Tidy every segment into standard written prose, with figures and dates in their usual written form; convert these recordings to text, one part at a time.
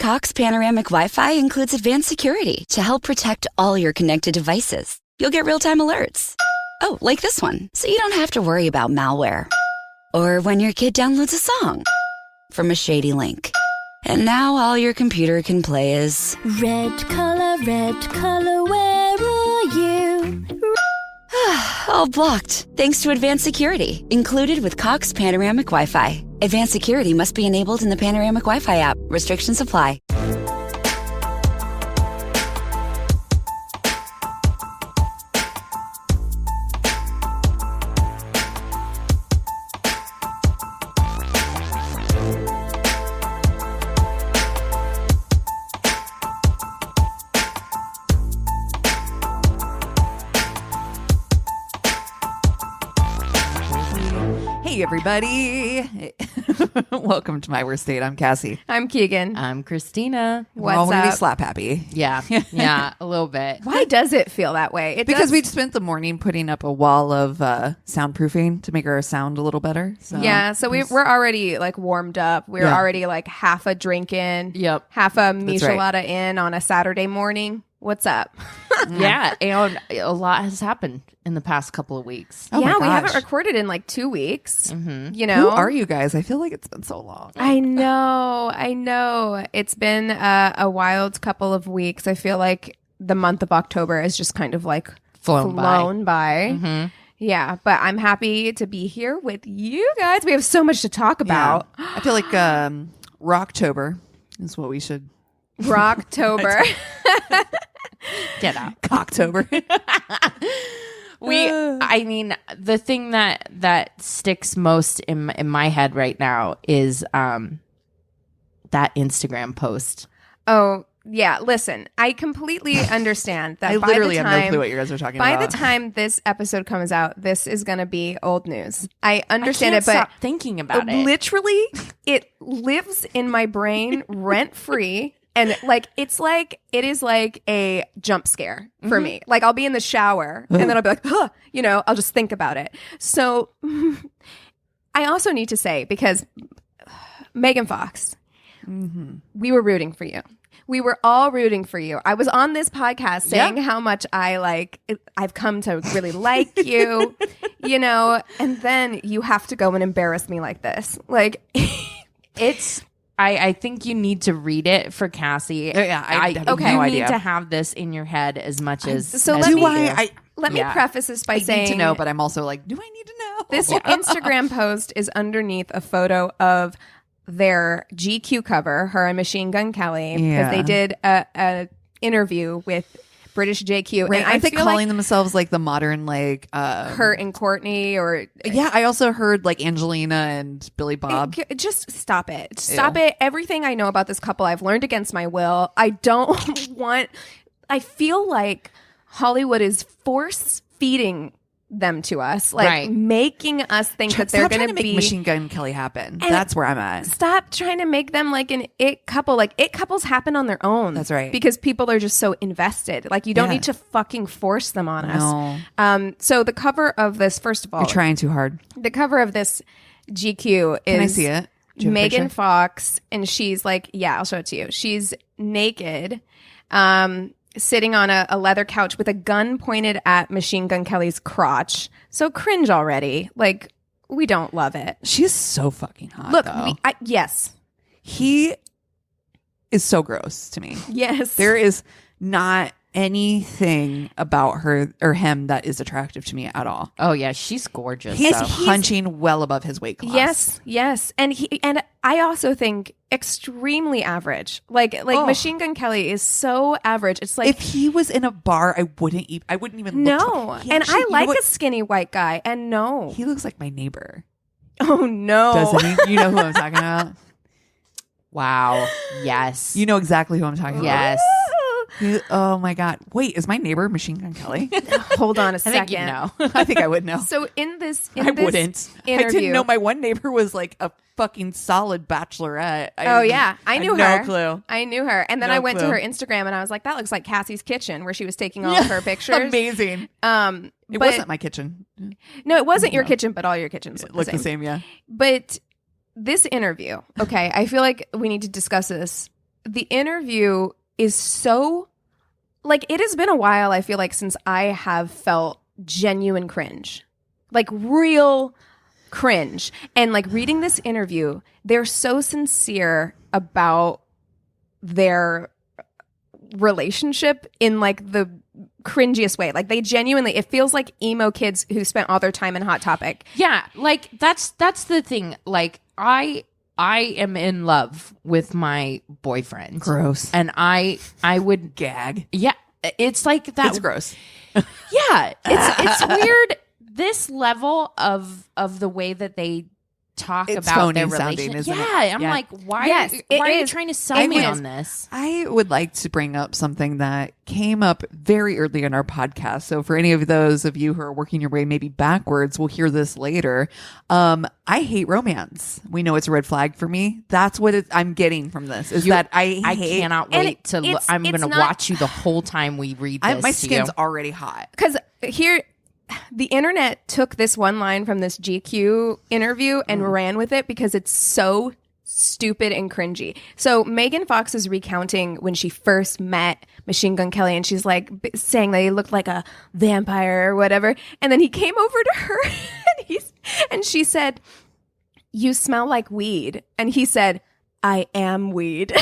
Cox Panoramic Wi-Fi includes advanced security to help protect all your connected devices. You'll get real-time alerts. Oh, like this one, so you don't have to worry about malware. Or when your kid downloads a song from a shady link. And now all your computer can play is... red color, where are you? All blocked, thanks to advanced security, included with Cox Panoramic Wi-Fi. Advanced security must be enabled in the Panoramic Wi-Fi app. Restrictions apply. Hey, everybody. Welcome to My Worst Date. I'm Cassie. I'm Keegan. I'm Christina. We're all What's going to be up? slap happy. Yeah, yeah, a little bit. Why does it feel that way? Because we spent the morning putting up a wall of soundproofing to make our sound a little better. So. Yeah, so we're already like warmed up. We're already like half a drink in. Yep. Half a right. michelada in on a Saturday morning. What's up? Yeah, and a lot has happened in the past couple of weeks. Oh my yeah, we gosh. haven't recorded in like 2 weeks. Mm-hmm. You know? Who are you guys? I feel like it's been so long. I know. It's been a wild couple of weeks. I feel like the month of October is just kind of like Flown by. Mm-hmm. Yeah, but I'm happy to be here with you guys. We have so much to talk about. Yeah. I feel like Rocktober is what we should... Rocktober. Get out. Cocktober. I mean, the thing that sticks most in my head right now is that Instagram post. Oh, yeah. Listen, I completely understand that. I literally by the have time, no clue what you guys are talking by about. the time this episode comes out, this is going to be old news. I I understand can't it, but stop thinking about it. literally, it lives in my brain rent free. And like it is like a jump scare for me. Like I'll be in the shower and then I'll be like, huh, I'll just think about it. So I also need to say, because Megan Fox, we were rooting for you. We were all rooting for you. I was on this podcast saying how much I've come to really like you, and then you have to go and embarrass me like this. Like It's. I think you need to read it for Cassie. Yeah, I have you no idea. need to have this in your head as much as. So as let we me- do. Let me preface this by I saying need to know, but I'm also like, do I need to know? this Instagram post is underneath a photo of their GQ cover, her and Machine Gun Kelly, because Yeah. they did a interview with British JQ. Right, And I aren't they feel calling like themselves like the modern like her and Courtney, or Yeah, I also heard like Angelina and Billy Bob. just stop it. Stop it. Everything I know about this couple, I've learned against my will. I feel like Hollywood is force feeding them to us, like Right. making us think that they're Stop trying going to to make be. Machine Gun Kelly happen. That's where I'm at. Stop trying to make them like an it couple. Like it couples happen on their own. That's right. Because people are just so invested. Like you don't Yeah. need to fucking force them on No. us. So the cover of this, first of all, You're trying too hard. the cover of this GQ is Can I see it? Do you have a Megan picture? Fox, and she's like, yeah, I'll show it to you. She's naked, sitting on a leather couch with a gun pointed at Machine Gun Kelly's crotch. So cringe already. Like, we don't love it. She's so fucking hot. Look, though. yes. He is so gross to me. Yes. There is not anything about her or him that is attractive to me at all. Oh yeah, she's gorgeous. He's though. punching well above his weight class. Yes. And I also think extremely average. Like Oh. Machine Gun Kelly is so average. It's like If he was in a bar, I wouldn't even look no. to him. He And actually- I you know like what? a skinny white guy. And no. He looks like my neighbor. Oh no. Doesn't he? You know who I'm talking about? Wow. Yes. You know exactly who I'm talking Yes. about. Oh my God. Wait, is my neighbor Machine Gun Kelly? Hold on a I second. think you know. I think I would know. So in this I wouldn't. I interview, didn't know my one neighbor was like a fucking solid bachelorette. Oh yeah, I knew her. No clue. I knew her, and then No I went clue. to her Instagram, and I was like, "That looks like Cassie's kitchen," where she was taking all of her pictures. Amazing. It But, wasn't my kitchen. No, it wasn't your No. kitchen, but all your kitchens It look looked the same, yeah. But this interview, okay, I feel like we need to discuss this the interview is so, like, it has been a while, I feel like, since I have felt genuine cringe. Like, real cringe. And, like, reading this interview, they're so sincere about their relationship in, like, the cringiest way. Like, they genuinely, it feels like emo kids who spent all their time in Hot Topic. Yeah, like, that's the thing. Like, I am in love with my boyfriend. Gross. And I would Gag. Yeah, it's like that. It's gross. Yeah, it's weird. This level of the way that they talk It's about their phony sounding, relationship. isn't it? Yeah, I'm Yeah. like, why? Yes, why it are you is. trying to sell It me is. on this? I would like to bring up something that came up very early in our podcast. So for any of those of you who are working your way maybe backwards, we'll hear this later. I hate romance. We know it's a red flag for me. That's what I'm getting from this is that I hate. cannot And wait to. it's- I'm it's going to not- watch you the whole time we read this. My to skin's you. already hot. Because here, the internet took this one line from this GQ interview and ran with it because it's so stupid and cringy. So Megan Fox is recounting when she first met Machine Gun Kelly, and she's like saying that he looked like a vampire or whatever. And then he came over to her and she said, "You smell like weed." And he said, "I am weed."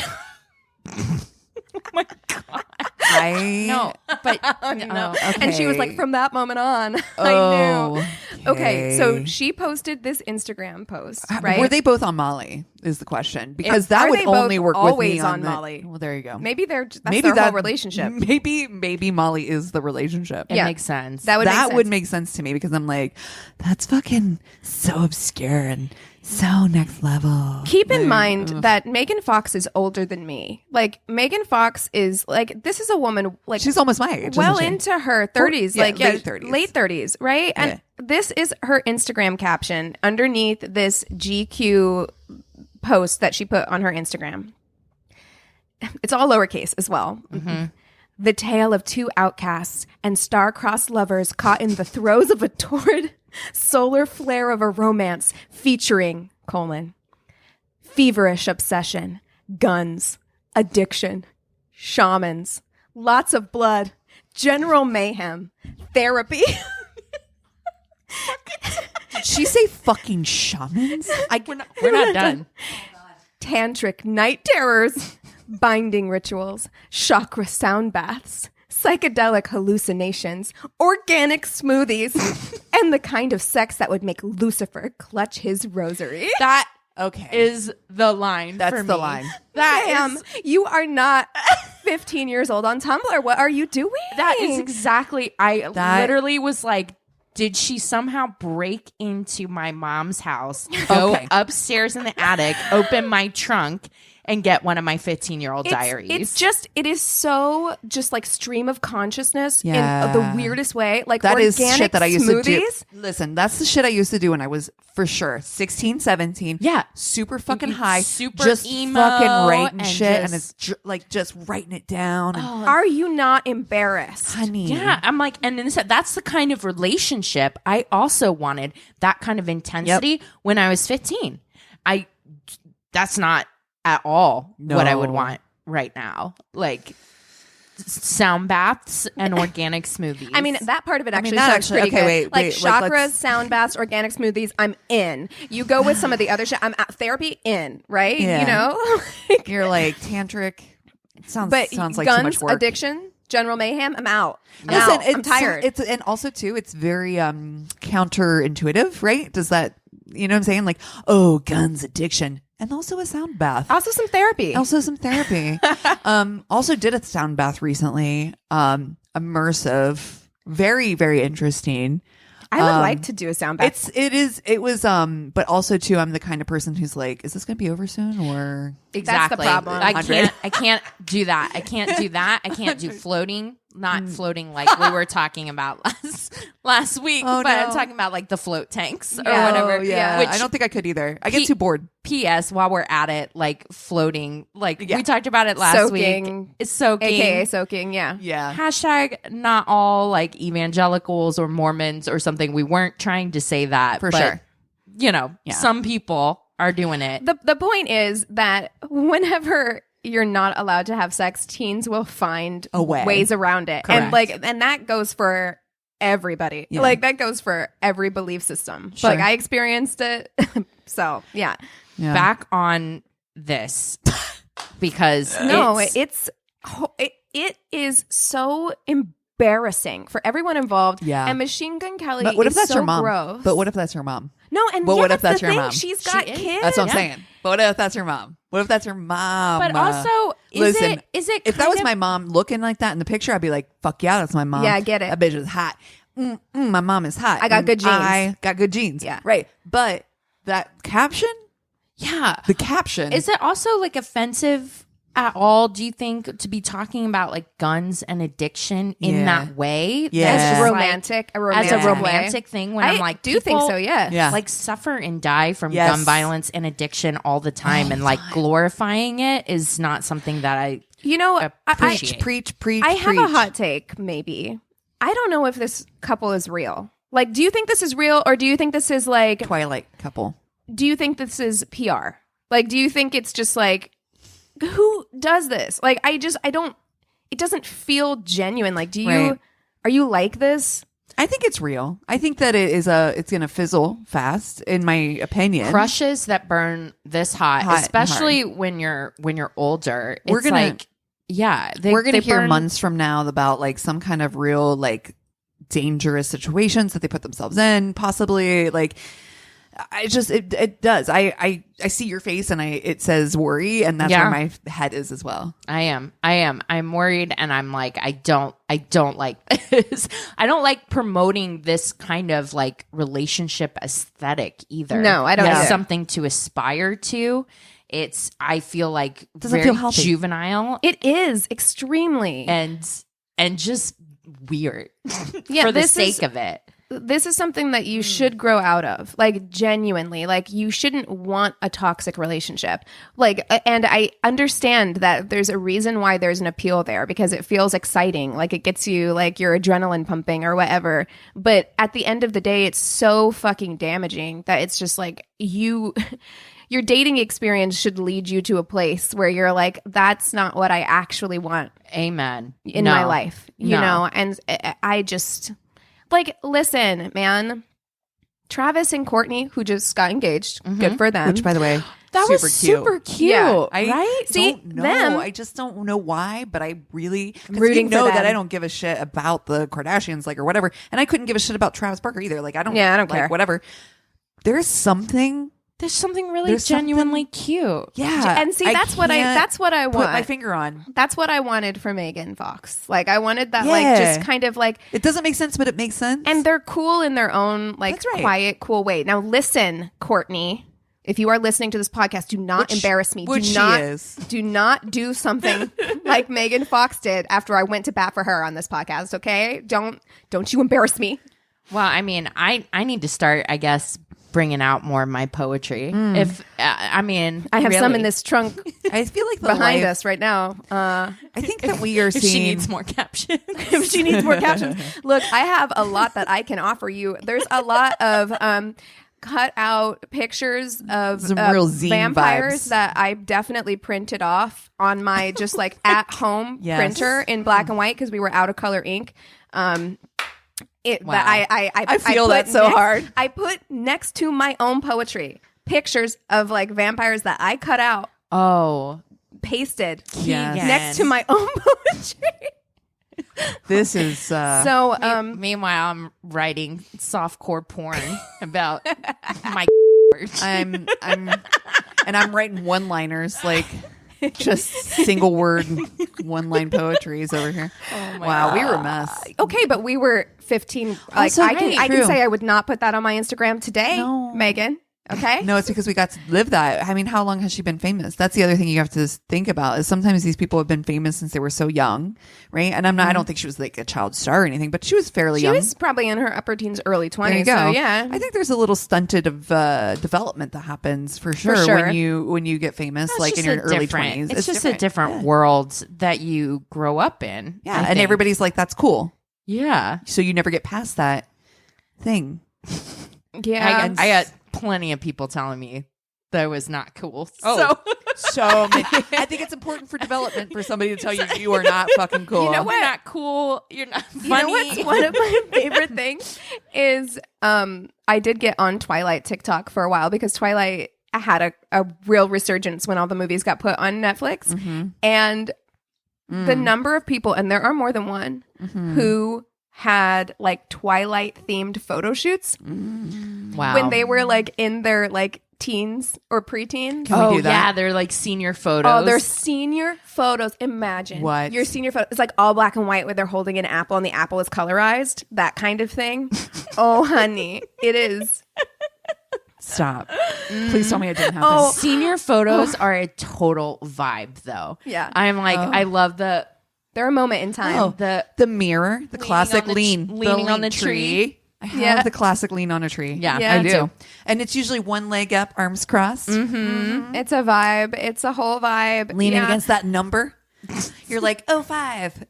No, but No. okay. And she was like, from that moment on, I Oh, knew. Okay, so she posted this Instagram post, right? Were they both on Molly? Is the question because that Are would they both only work with always me on the- Molly? Well, there you go. Maybe that's their whole relationship. Maybe Molly is the relationship. it Yeah. makes sense. That Would make sense to me because I'm like, that's fucking so obscure and so next level. Keep in mind that Megan Fox is older than me. Like, Megan Fox is like, this is a woman, like, She's almost my age. well isn't she? into her 30s, Yeah, like late 30s. right? And this is her Instagram caption underneath this GQ post that she put on her Instagram. It's all lowercase as well. The tale of two outcasts and star-crossed lovers caught in the throes of a torrid solar flare of a romance featuring, feverish obsession, guns, addiction, shamans, lots of blood, general mayhem, therapy. Did she say fucking shamans? We're not done. Tantric night terrors, binding rituals, chakra sound baths, psychedelic hallucinations, organic smoothies, and the kind of sex that would make Lucifer clutch his rosary. That Okay. is the line. That's for the me. line. Ma'am, you are not 15 years old on Tumblr. What are you doing? That is exactly. I That- literally was like, did she somehow break into my mom's house, go Okay. upstairs in the attic, open my trunk, and get one of my 15-year-old diaries? It is so just like stream of consciousness Yeah. in the weirdest way. Like That is organic shit that I used to do. smoothies. Listen, that's the shit I used to do when I was for sure 16, 17. Yeah. Super fucking high. Super just emo fucking writing and shit and just- it's like just writing it down. And, Are you not embarrassed? honey. Yeah, I'm like, and then that's the kind of relationship I also wanted. That kind of intensity when I was 15. That's not at all what I would No. want right now. Like sound baths and organic smoothies. I mean, that part of it actually that sounds actually- pretty okay, good. wait, like like, chakras, let's- sound baths, organic smoothies, I'm in. You go with some of the other shit, I'm at therapy in, right? Yeah. You know? You're like tantric. It sounds But like guns, too much work. addiction, general mayhem, I'm out. I'm Listen, out. I'm tired. It's and also too, it's very counterintuitive, right? Does that, you know what I'm saying? Like, oh, guns, addiction, and also a sound bath. also some therapy. Also some therapy. Also did a sound bath recently. Immersive, very, very interesting. I would like to do a sound bath. It was but also too, I'm the kind of person who's like, is this gonna be over soon or exactly. problem. I 100. can't do that. I can't do that. I can't do floating. Not floating like we were talking about last week, Oh, but I'm no. talking about like the float tanks or Yeah. whatever. Oh, yeah. Which I don't think I could either. I P- get too bored. P.S. While we're at it, like floating, like Yeah. we talked about it last Soaking. week. It's soaking. AKA soaking, yeah. Yeah. Hashtag not all like evangelicals or Mormons or something. We weren't trying to say that. For but, sure. You know, Yeah. some people are doing it. The point is that whenever you're not allowed to have sex, teens will find A way. ways around it. Correct. And that goes for everybody. Yeah. Like that goes for every belief system. Sure. Like I experienced it. So, yeah. Yeah. Back on this because No, it is so embarrassing for everyone involved. Yeah. And Machine Gun Kelly But what if is that's so her mom? gross. But what if that's her mom? No, and But yeah, what if that's the your thing. mom? She's got She is. kids. That's what I'm Yeah. saying. But what if that's her mom? What if that's her mom? But also, listen, is it if that kind was of- my mom looking like that in the picture, I'd be like, fuck yeah, that's my mom. Yeah, I get it. That bitch is hot. My mom is hot. I got good genes. I got good genes. Yeah. Right. But that caption, Yeah. the caption. Is it also like offensive at all, do you think, to be talking about like guns and addiction in Yeah. that way? Yeah. That's As just, romantic, as a way. romantic thing when I'm like, do think people, so, yeah. Yeah. like suffer and die from Yes. gun violence and addiction all the time, and like glorifying it is not something that I You know, appreciate. preach. I have a hot take, maybe. I don't know if this couple is real. Like, do you think this is real, or do you think this is like, Twilight couple. do you think this is PR? Like, do you think it's just like, who does this? Like, I don't, it doesn't feel genuine. Like, Right. are you like this? I think it's real. I think that it's going to fizzle fast, in my opinion. crushes that burn this hot, Hot and especially when you're older. We're It's gonna- like, yeah, We're going to they hear burn- months from now about like some kind of real like dangerous situations that they put themselves in, possibly. Like, I just it does. I see your face and it says worry, and that's Yeah. where my head is as well. I am. I'm worried, and I'm like, I don't like this. I don't like promoting this kind of like relationship aesthetic either. No, I don't As either. something to aspire to. I feel like Doesn't very feel healthy. juvenile It is extremely. and just weird Yeah, for the this sake is- of it. This is something that you should grow out of, like genuinely. Like, you shouldn't want a toxic relationship. Like, and I understand that there's a reason why there's an appeal there, because it feels exciting. Like, it gets you like your adrenaline pumping or whatever. But at the end of the day, it's so fucking damaging that it's just like your dating experience should lead you to a place where you're like, that's not what I actually want Amen. in No. my life, you No. know? And I just, like, listen, man, Travis and Courtney, who just got engaged, good for them. Which, by the way, That super was cute. super cute, Yeah. right? See, don't know. them- I just don't know why, but I really 'cause Rooting you know for that them. I don't give a shit about the Kardashians, like, or whatever, and I couldn't give a shit about Travis Barker either. Like, I don't like, care. Whatever. There's something. There's something really There's something- genuinely cute. Yeah, And see, that's what I put want. my finger on. That's what I wanted for Megan Fox. Like, I wanted that, Yeah. like, just kind of like, It doesn't make sense, but it makes sense. and they're cool in their own, like, That's right. quiet, cool way. Now, listen, Courtney, if you are listening to this podcast, do not embarrass me. Which do she not, is. Do not do something like Megan Fox did after I went to bat for her on this podcast. Okay, don't you embarrass me. Well, I mean, I need to start, I guess, bringing out more of my poetry. If I mean, I have some really. in this trunk I feel like the behind life- us right now. I think that we are If seeing. she needs more captions. If she needs more captions, look, I have a lot that I can offer you. There's a lot of cut out pictures of Some real zine vampires vibes. that I definitely printed off on my just like at home Yes. printer in black and white because we were out of color ink. Wow. That I feel put that so hard. I put next to my own poetry pictures of like vampires that I cut out, Oh, pasted Yes. next to my own poetry. This is So meanwhile, I'm writing softcore porn about my. I'm writing one-liners, like just single word one-line poetries over here. Oh my Wow, we were a mess. okay, but we were 15. Like Also, I can true. say I would not put that on my Instagram today, No. Megan. Okay. No, it's because we got to live that. I mean, how long has she been famous? That's the other thing you have to think about is sometimes these people have been famous since they were so young, right? And I don't think she was like a child star or anything, but she was fairly She young. was probably in her upper teens, early 20s. There you go. So yeah. I think there's a little stunted of development that happens for sure, sure. when you get famous, It's like in just your a early different- 20s. It's just a different world that you grow up in. Yeah, I and think. everybody's like, that's cool. Yeah. So you never get past that thing. Yeah. I got plenty of people telling me that was not cool. Oh, so many. I think it's important for development for somebody to tell you you are not fucking cool. You know what? You're not cool. You're not funny. You know what's one of my favorite things is I did get on Twilight TikTok for a while because Twilight had a real resurgence when all the movies got put on Netflix. And the number of people, and there are more than one, who had like Twilight themed photo shoots Wow. when they were like in their like teens or preteens. Can we do that? Yeah, they're like senior photos. Oh, they're senior photos. Imagine What? your senior photo. It's like all black and white where they're holding an apple and the apple is colorized. That kind of thing. Oh, honey, it is. Stop. Please tell me it didn't happen. Oh, Senior photos are a total vibe, though. Yeah. I'm like, I love the They're a moment in time. The mirror, the classic on the leaning on the tree. I have Yeah. the classic lean on a tree. Yeah, Yeah. I me do. too. And it's usually one leg up, arms crossed, It's a vibe. It's a whole vibe. leaning Yeah. against that number. You're like, 05.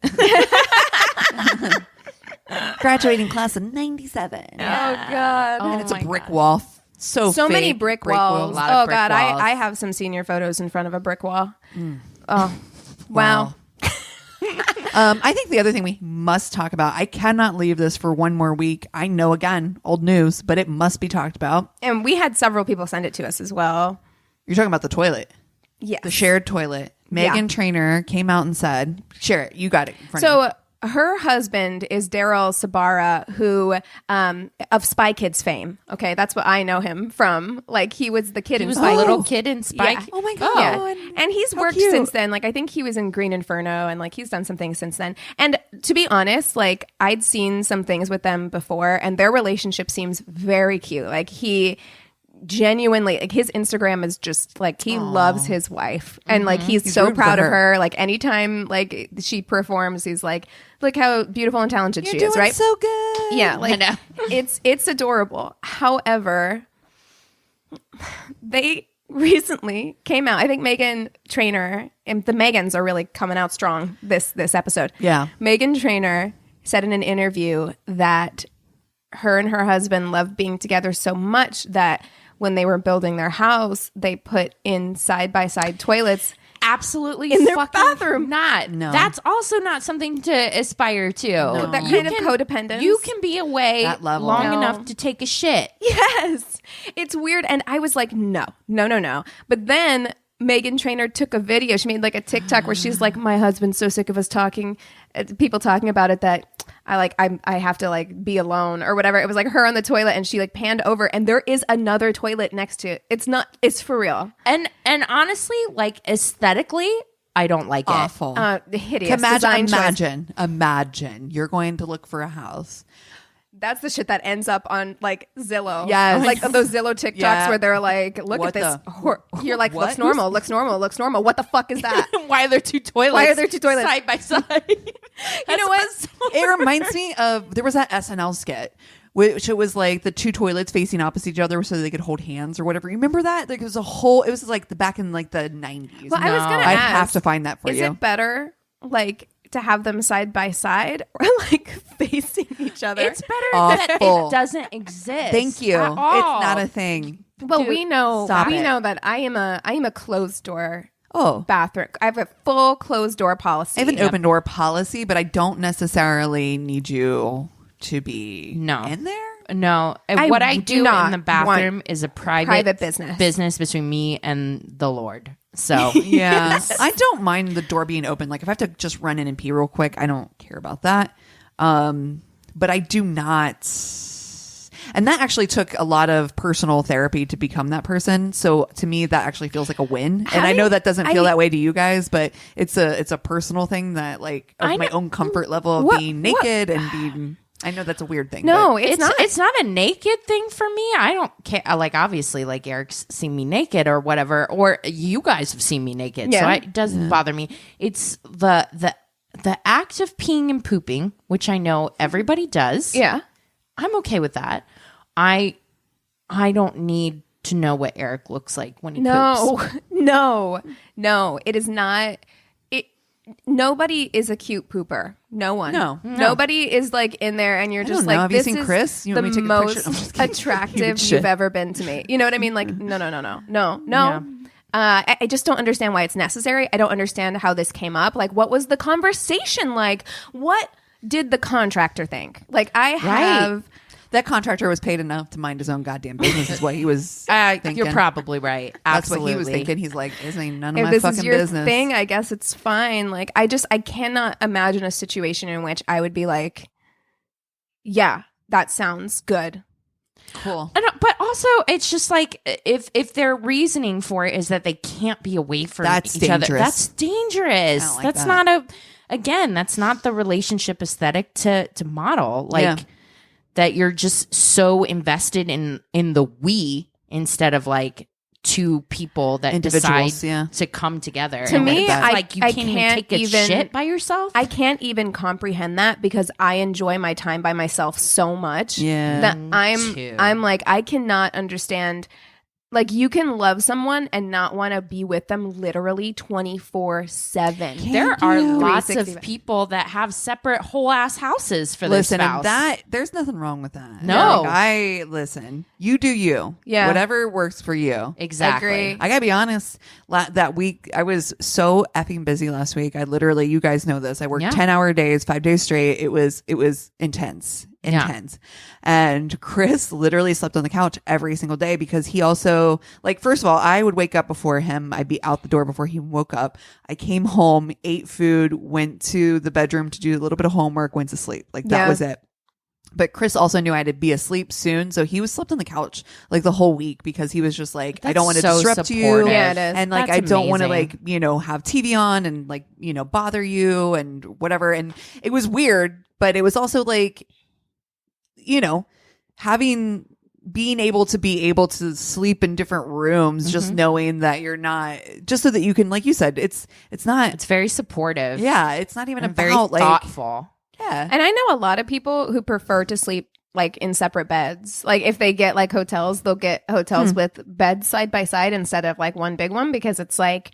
Graduating class of 97. Oh God. And it's a my brick God. wall. So Many fake brick walls. walls. lot of Oh brick God, walls. I have some senior photos in front of a brick wall. Oh, wow. I think the other thing we must talk about, I cannot leave this for one more week. I know, again, old news, but it must be talked about. And we had several people send it to us as well. You're talking about the toilet, Yes. the shared toilet. Megan Trainor came out and said, share it. You got it. In front of you. So her husband is Daryl Sabara, who of Spy Kids fame. Okay, that's what I know him from. Like he was the kid He in was Spy the little Kids. kid in Spike. Yeah. Oh my God. Yeah. And he's How worked cute. since then. Like I think he was in Green Inferno and like he's done some things since then. And to be honest, like I'd seen some things with them before and their relationship seems very cute. Like he genuinely, like his Instagram is just like he loves his wife and like he's so rooting for proud of her. her. Like anytime like she performs, he's like, look how beautiful and talented You're she doing is, right? so good. Yeah, like know. it's adorable. However, they recently came out. I think Megan Trainor and the Megans are really coming out strong this episode. Yeah. Megan Trainor said in an interview that her and her husband loved being together so much that when they were building their house, they put in side by side toilets. Absolutely In their fucking bathroom. not. No. That's also not something to aspire to. That You kind of codependence. You can be away That level. long No. enough to take a shit. Yes. It's weird. And I was like, no. But then Megan Trainor took a video. She made like a TikTok where she's like, my husband's so sick of us people talking about it that I have to like be alone or whatever. It was like her on the toilet and she like panned over and there is another toilet next to it. It's for real. And honestly, like aesthetically, I don't like it. Awful. Hideous. Design choice. Imagine you're going to look for a house. That's the shit that ends up on like Zillow. Yes. Like those Zillow TikToks Yeah. where they're like, look What at this. the- You're like, What? looks normal. What the fuck is that? Why are there two toilets? Why are there two toilets? side by side? You know what? It reminds me of, there was that SNL skit, which it was like the two toilets facing opposite each other so they could hold hands or whatever. You remember that? Like it was like back in like the 90s. Well, I was gonna I'd ask, have to find that for is you. it better like to have them side by side or like facing each other? It's better that Awful. it doesn't exist. Thank you. At all. It's not a thing. well, Dude, we know stop it. that I am a closed door Oh. bathroom. I have a full closed door policy. I have an open door policy, but I don't necessarily need you to be No. in there. No, I what I do do not in the bathroom want is a private business. between me and the Lord. So Yeah. I don't mind the door being open. Like if I have to just run in and pee real quick, I don't care about that. But I do not. And that actually took a lot of personal therapy to become that person. So to me, that actually feels like a win. And I know that doesn't feel that way to you guys, but it's a personal thing that like of my own comfort level of being naked and being. I know that's a weird thing. No, but it's not. a naked thing for me. I don't care. Like obviously, like Eric's seen me naked or whatever, or you guys have seen me naked, so Yeah. it doesn't bother me. It's the act of peeing and pooping, which I know everybody does. Yeah. I'm okay with that. I don't need to know what Eric looks like when he poops. No. It is not. nobody is a cute pooper. No one. No. Nobody is like in there and you're just like, Have you this seen is Chris? You the want me to take a most picture? I'm just kidding. attractive Shit. you've ever been to me. You know what I mean? Like, no. Yeah. I just don't understand why it's necessary. I don't understand how this came up. Like, what was the conversation like? What did the contractor think? Like, I have... That contractor was paid enough to mind his own goddamn business is what he was thinking. You're probably right. That's Absolutely. what he was thinking. He's like, this ain't none of If my this fucking is your business. thing, I guess it's fine. Like, I cannot imagine a situation in which I would be like, yeah, that sounds good. Cool. But also, it's just like if their reasoning for it is that they can't be away from That's each other, dangerous. that's dangerous. I don't like That's that. that's not the relationship aesthetic to model. Like Yeah. that you're just so invested in the we instead of like two people that Individuals, decide yeah. to come together. To And me, it's I- like you I can't can't even take a even- shit by yourself. I can't even comprehend that because I enjoy my time by myself so much Yeah. that too. I'm like, I cannot understand. Like, you can love someone and not want to be with them literally 24/7. There are lots 365. of people that have separate whole ass houses for Listen, their and spouse. that there's nothing wrong with that. No. Listen. You do you. Yeah. Whatever works for you. exactly. Agree. I gotta be honest. That week, I was so effing busy last week. I literally, you guys know this. I worked Yeah. 10-hour days, 5 days straight. It was intense. And Chris literally slept on the couch every single day because he also, like, first of all, I would wake up before him. I'd be out the door before he woke up. I came home, ate food, went to the bedroom to do a little bit of homework, went to sleep. Like, that Yeah. was it. But Chris also knew I had to be asleep soon, so he was slept on the couch like the whole week because he was just like, I That's don't want to so disrupt supportive. you, Yeah, it is. and like That's I don't want to amazing. like have TV on and like bother you and whatever. And it was weird, but it was also like being able to sleep in different rooms, just knowing that you're not, just so that you can, like you said, it's not. It's very supportive. Yeah, it's not even and about very like thoughtful. yeah. And I know a lot of people who prefer to sleep like in separate beds. Like, if they get like hotels, they'll get hotels with beds side by side instead of like one big one, because it's like,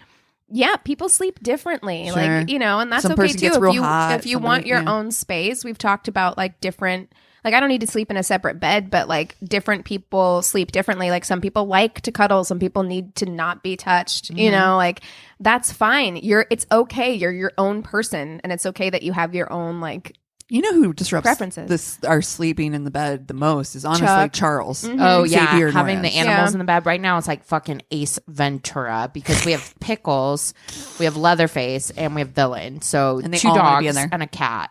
yeah, people sleep differently. Sure. Like, and that's Some okay person too. gets If real you hot, if you want somebody- your yeah. own space, we've talked about like different. Like, I don't need to sleep in a separate bed, but like different people sleep differently. Like, some people like to cuddle, some people need to not be touched. Like, that's fine. It's okay. You're your own person, and it's okay that you have your own like. You know who disrupts Preferences. our sleeping in the bed the most is honestly Chuck. Charles. Oh yeah, Xavier having the Norris. animals Yeah. in the bed right now, it's like fucking Ace Ventura because we have Pickles, we have Leatherface, and we have Villain. So And they 2 all wanna be in dogs there. and a cat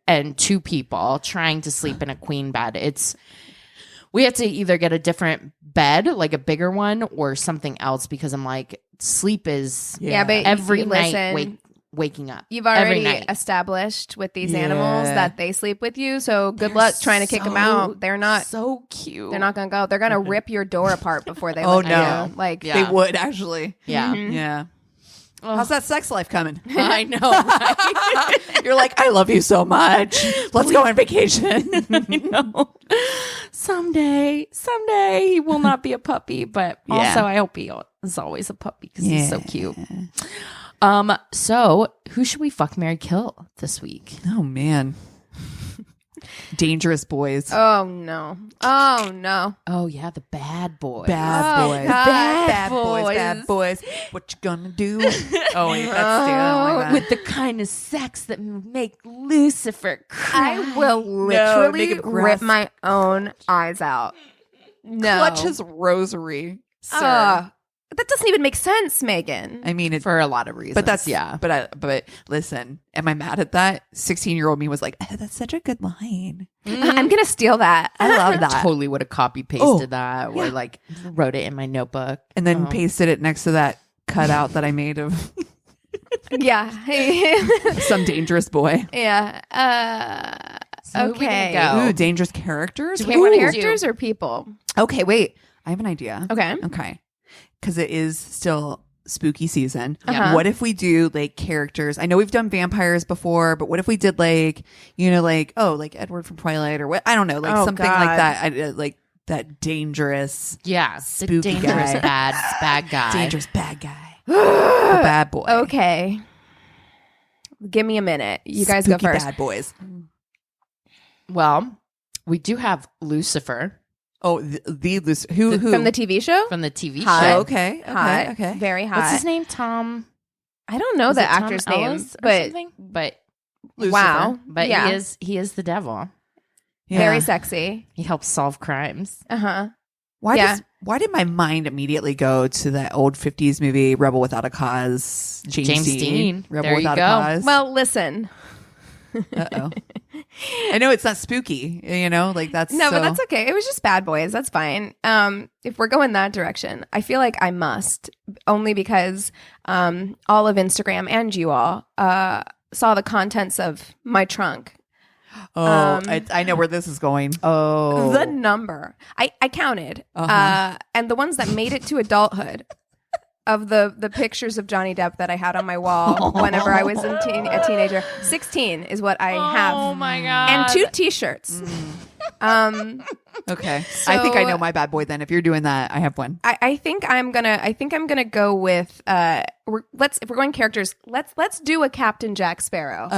and 2 people trying to sleep in a queen bed. We have to either get a different bed, like a bigger one, or something else because I'm like, sleep is Yeah, but every you night listen. waking up. You've every already night. established with these Yeah. animals that they sleep with you. So good They're luck trying to kick them so- out. They're not. so cute. They're not gonna go. They're gonna rip your door apart before they. Oh, let no. you. Like, Yeah. They would actually. Yeah. Yeah. How's that sex life coming? I know, right? You're like, I love you so much. Let's go on vacation. I know. Someday he will not be a puppy, but Yeah. also I hope he is always a puppy because he's so Yeah. cute. So who should we fuck, marry, kill this week? Oh man. Dangerous boys. oh no, oh no. Oh yeah, the bad boy. Bad Oh, boys. God. Bad boys. Bad boys. What you gonna do? Oh wait, that's the With the kind of sex that make Lucifer cry. I will make literally him rip grasp. my own eyes out. No, clutch his rosary, sir. that doesn't even make sense, Megan. I mean, for a lot of reasons. but that's yeah. But listen, am I mad at that? 16-year-old me was like, oh, that's such a good line. I'm gonna steal that. I love that. Totally would have copy pasted Oh, that or yeah. like wrote it in my notebook. And then pasted it next to that cutout that I made of Yeah, some dangerous boy. yeah. So who we gonna Okay. go? Ooh, dangerous characters. Do we Okay, wanna do- characters or people? Okay, wait. I have an idea. Okay. Okay. Because it is still spooky season. Uh-huh. What if we do like characters? I know we've done vampires before, but what if we did like, like Edward from Twilight or what? I don't know, like Oh, something God. like that. Like that dangerous, Yeah, Spooky the dangerous guy. bad guy. dangerous bad guy. A bad boy. Okay. Give me a minute. You guys go Spooky first. bad boys. Well, we do have Lucifer Oh, the who From the TV show? from the TV Hot. show. Oh, okay. Hot. Okay. Very hot. What's his name? Tom. I don't know is the it Tom actor's name, Ellis or but something? But wow. Yeah. he is the devil. Yeah. Very sexy. He helps solve crimes. Uh-huh. Why Yeah. why did my mind immediately go to that old 50s movie Rebel Without a Cause? James Dean. Rebel There you Without go. a Cause. Well, listen. Uh-oh. I know it's not spooky, like that's No, but so- that's okay. It was just Bad Boys. That's fine. If we're going that direction, I feel like I must, only because all of Instagram and you all saw the contents of my trunk. Oh, I know where this is going. Oh. The number. I counted. And the ones that made it to adulthood of the pictures of Johnny Depp that I had on my wall whenever I was a teenager. 16 is what I have. Oh my god. And 2 t-shirts. Okay. I think I know my bad boy then. If you're doing that, I have one. I think I'm gonna go with if we're going characters, let's do a Captain Jack Sparrow.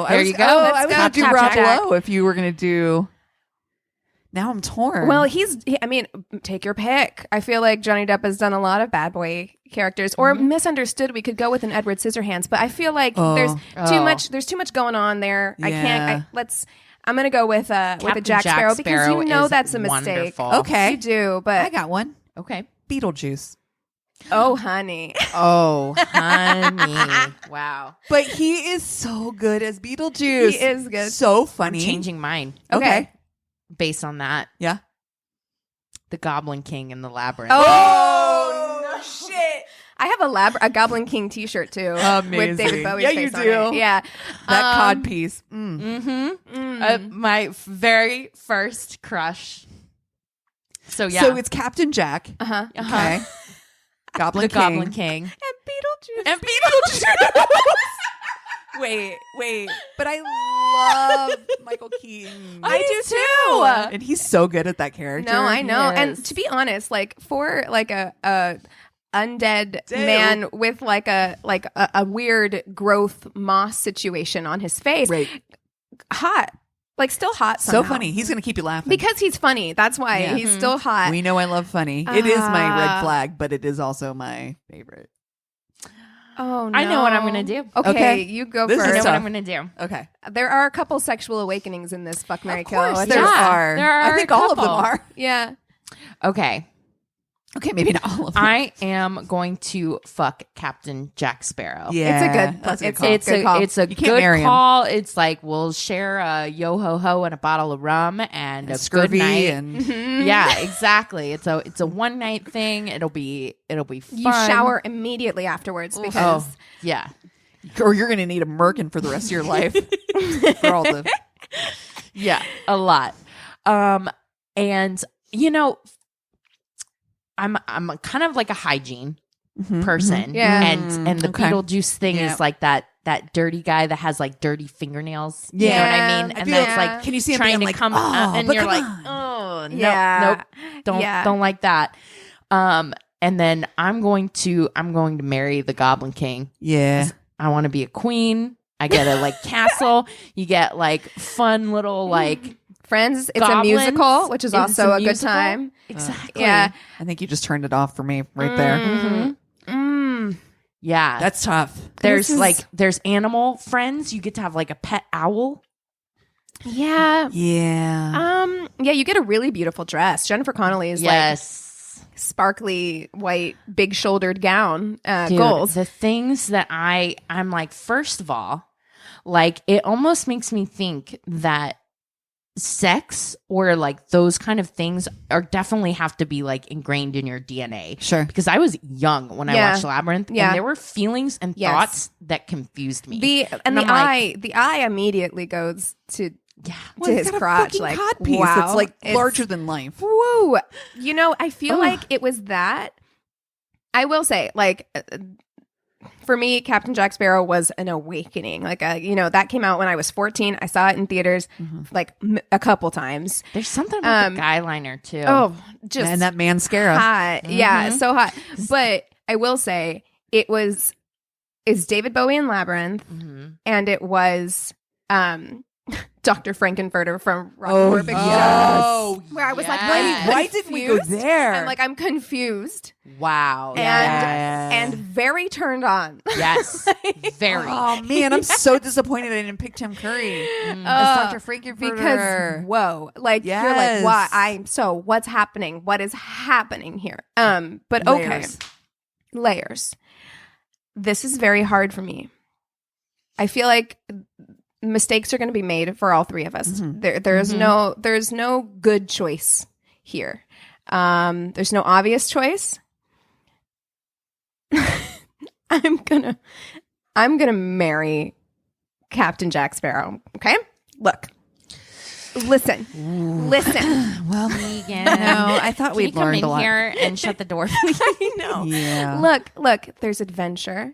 There you go. I was go. going to do Captain Rob Jack. Lowe if you were going to do. Now I'm torn. Well, take your pick. I feel like Johnny Depp has done a lot of bad boy characters, or misunderstood. We could go with an Edward Scissorhands, but I feel like there's too much going on there. I can't. I'm gonna go with a Jack Sparrow because you know is that's a mistake. wonderful. Okay. You do, but I got one. Okay. Beetlejuice. oh, honey, Oh, honey. Wow. But he is so good as Beetlejuice. he is good. So funny. Changing mine Okay. based on that. Yeah. The Goblin King in the Labyrinth. Oh, no shit! I have a Goblin King T-shirt too, Amazing. with David Bowie's Yeah, face you on do. it. Yeah, That cod piece. My very first crush. So yeah. So it's Captain Jack. uh-huh. Okay. Goblin the King. Goblin King. And Beetlejuice. And Beetlejuice. Wait. But I love Michael Keaton. I do too. And he's so good at that character. No, I know. Yes. And to be honest, like for like a undead Damn. man with like a weird growth moss situation on his face, Right. hot, like still hot. So Somehow. funny. He's going to keep you laughing. because he's funny. That's why Yeah. he's still hot. we know I love funny. It is my red flag, but it is also my favorite. Oh no! I know what I'm gonna do. Okay, you go This is I know first. what tough. I'm gonna do. Okay. There are a couple sexual awakenings in this fuck Mary Kill. course, It's- there Yeah, are. there are I think a all of them couple. are. Yeah. Okay. Okay, maybe not all of them. I am going to fuck Captain Jack Sparrow. yeah, It's a good- that's a good it's- call. It's Good call. it's a You can't good marry him. call. It's like we'll share a yo ho ho and a bottle of rum and a scurvy good night. and Yeah, exactly. It's a one night thing. It'll be fun. You shower immediately afterwards because Yeah. or you're going to need a merkin for the rest of your life for all the Yeah, a lot. And I'm kind of like a hygiene person. Yeah. And the Okay. Beetlejuice thing Yeah. is like that dirty guy that has like dirty fingernails. Yeah. You know what I mean? I And feel that's like- like Can you see him trying being to like, come "Oh, up and but you're come like, on." oh, Yeah. nope, Yeah. don't like that. And then I'm going to marry the Goblin King. yeah. I want to be a queen. I get a like castle. You get like fun little like Friends, it's goblins. a musical, which is It's also a good musical. time. Exactly. Yeah. I think you just turned it off for me right there. Yeah. That's tough. there's This is- like there's animal friends. You get to have like a pet owl. Yeah. Yeah. Yeah, you get a really beautiful dress. Jennifer Connelly is like Yes. sparkly white, big shouldered gown, Dude, goals. the things that I'm like, first of all, like it almost makes me think that sex or like those kind of things are definitely have to be like ingrained in your DNA. Sure. Because I was young when I Yeah. watched Labyrinth, Yeah. and there were feelings and Yes. thoughts that confused me. The And the I'm eye, like- the eye immediately goes to yeah. to his He's got a crotch. fucking Like, cod piece wow, that's like it's- larger than life. Woo! You know, I feel Ugh. like it was that. I will say, like, for me, Captain Jack Sparrow was an awakening. Like, that came out when I was 14. I saw it in theaters like a couple times. There's something about the guy liner too. Oh, just And that mascara. hot. Yeah, so hot. But I will say, it was is David Bowie in Labyrinth, and it was Dr. Frankenfurter from Rocky Horror Picture Show. Where I was like, why didn't we go there? I'm confused. Wow. And very turned on. Yes. Very. Oh man, I'm so disappointed I didn't pick Tim Curry as Dr. Frankenfurter. Because whoa, like you're like, why? What's happening? What is happening here? But layers. This is very hard for me. I feel like mistakes are going to be made for all three of us. There's no good choice here. There's no obvious choice. I'm gonna marry Captain Jack Sparrow. Okay, listen. Well, Keegan, no, I thought we'd learned a lot. Come in here and shut the door. I know. Yeah. Look. There's adventure.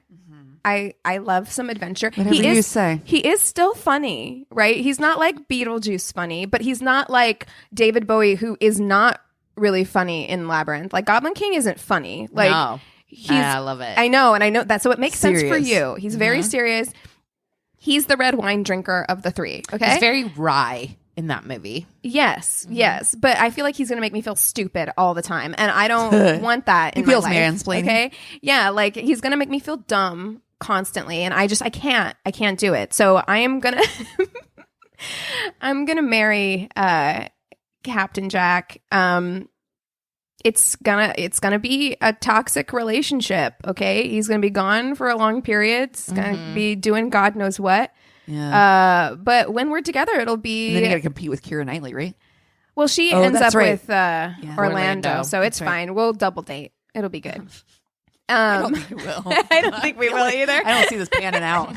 I love some adventure. Whatever you say. He is still funny, right? He's not like Beetlejuice funny, but he's not like David Bowie, who is not really funny in Labyrinth. Like Goblin King isn't funny. Like no. I love it. I know that. So it makes sense for Serious. you. He's very serious. He's the red wine drinker of the three. Okay, He's very wry in that movie. yes. But I feel like he's gonna make me feel stupid all the time, and I don't want that. In He feels my life, mansplaining. Okay, yeah, like he's gonna make me feel dumb constantly, and I can't do it. So I am gonna marry Captain Jack. It's gonna be a toxic relationship. Okay, he's gonna be gone for a long period. It's gonna be doing God knows what. Yeah. But when we're together, it'll be. And then you got to compete with Keira Knightley, right? Well, she Oh, ends that's up right. with Orlando, Orlando. so it's That's right. fine. We'll double date. It'll be good. I don't think it will. I don't think we will either. I don't see this panning out.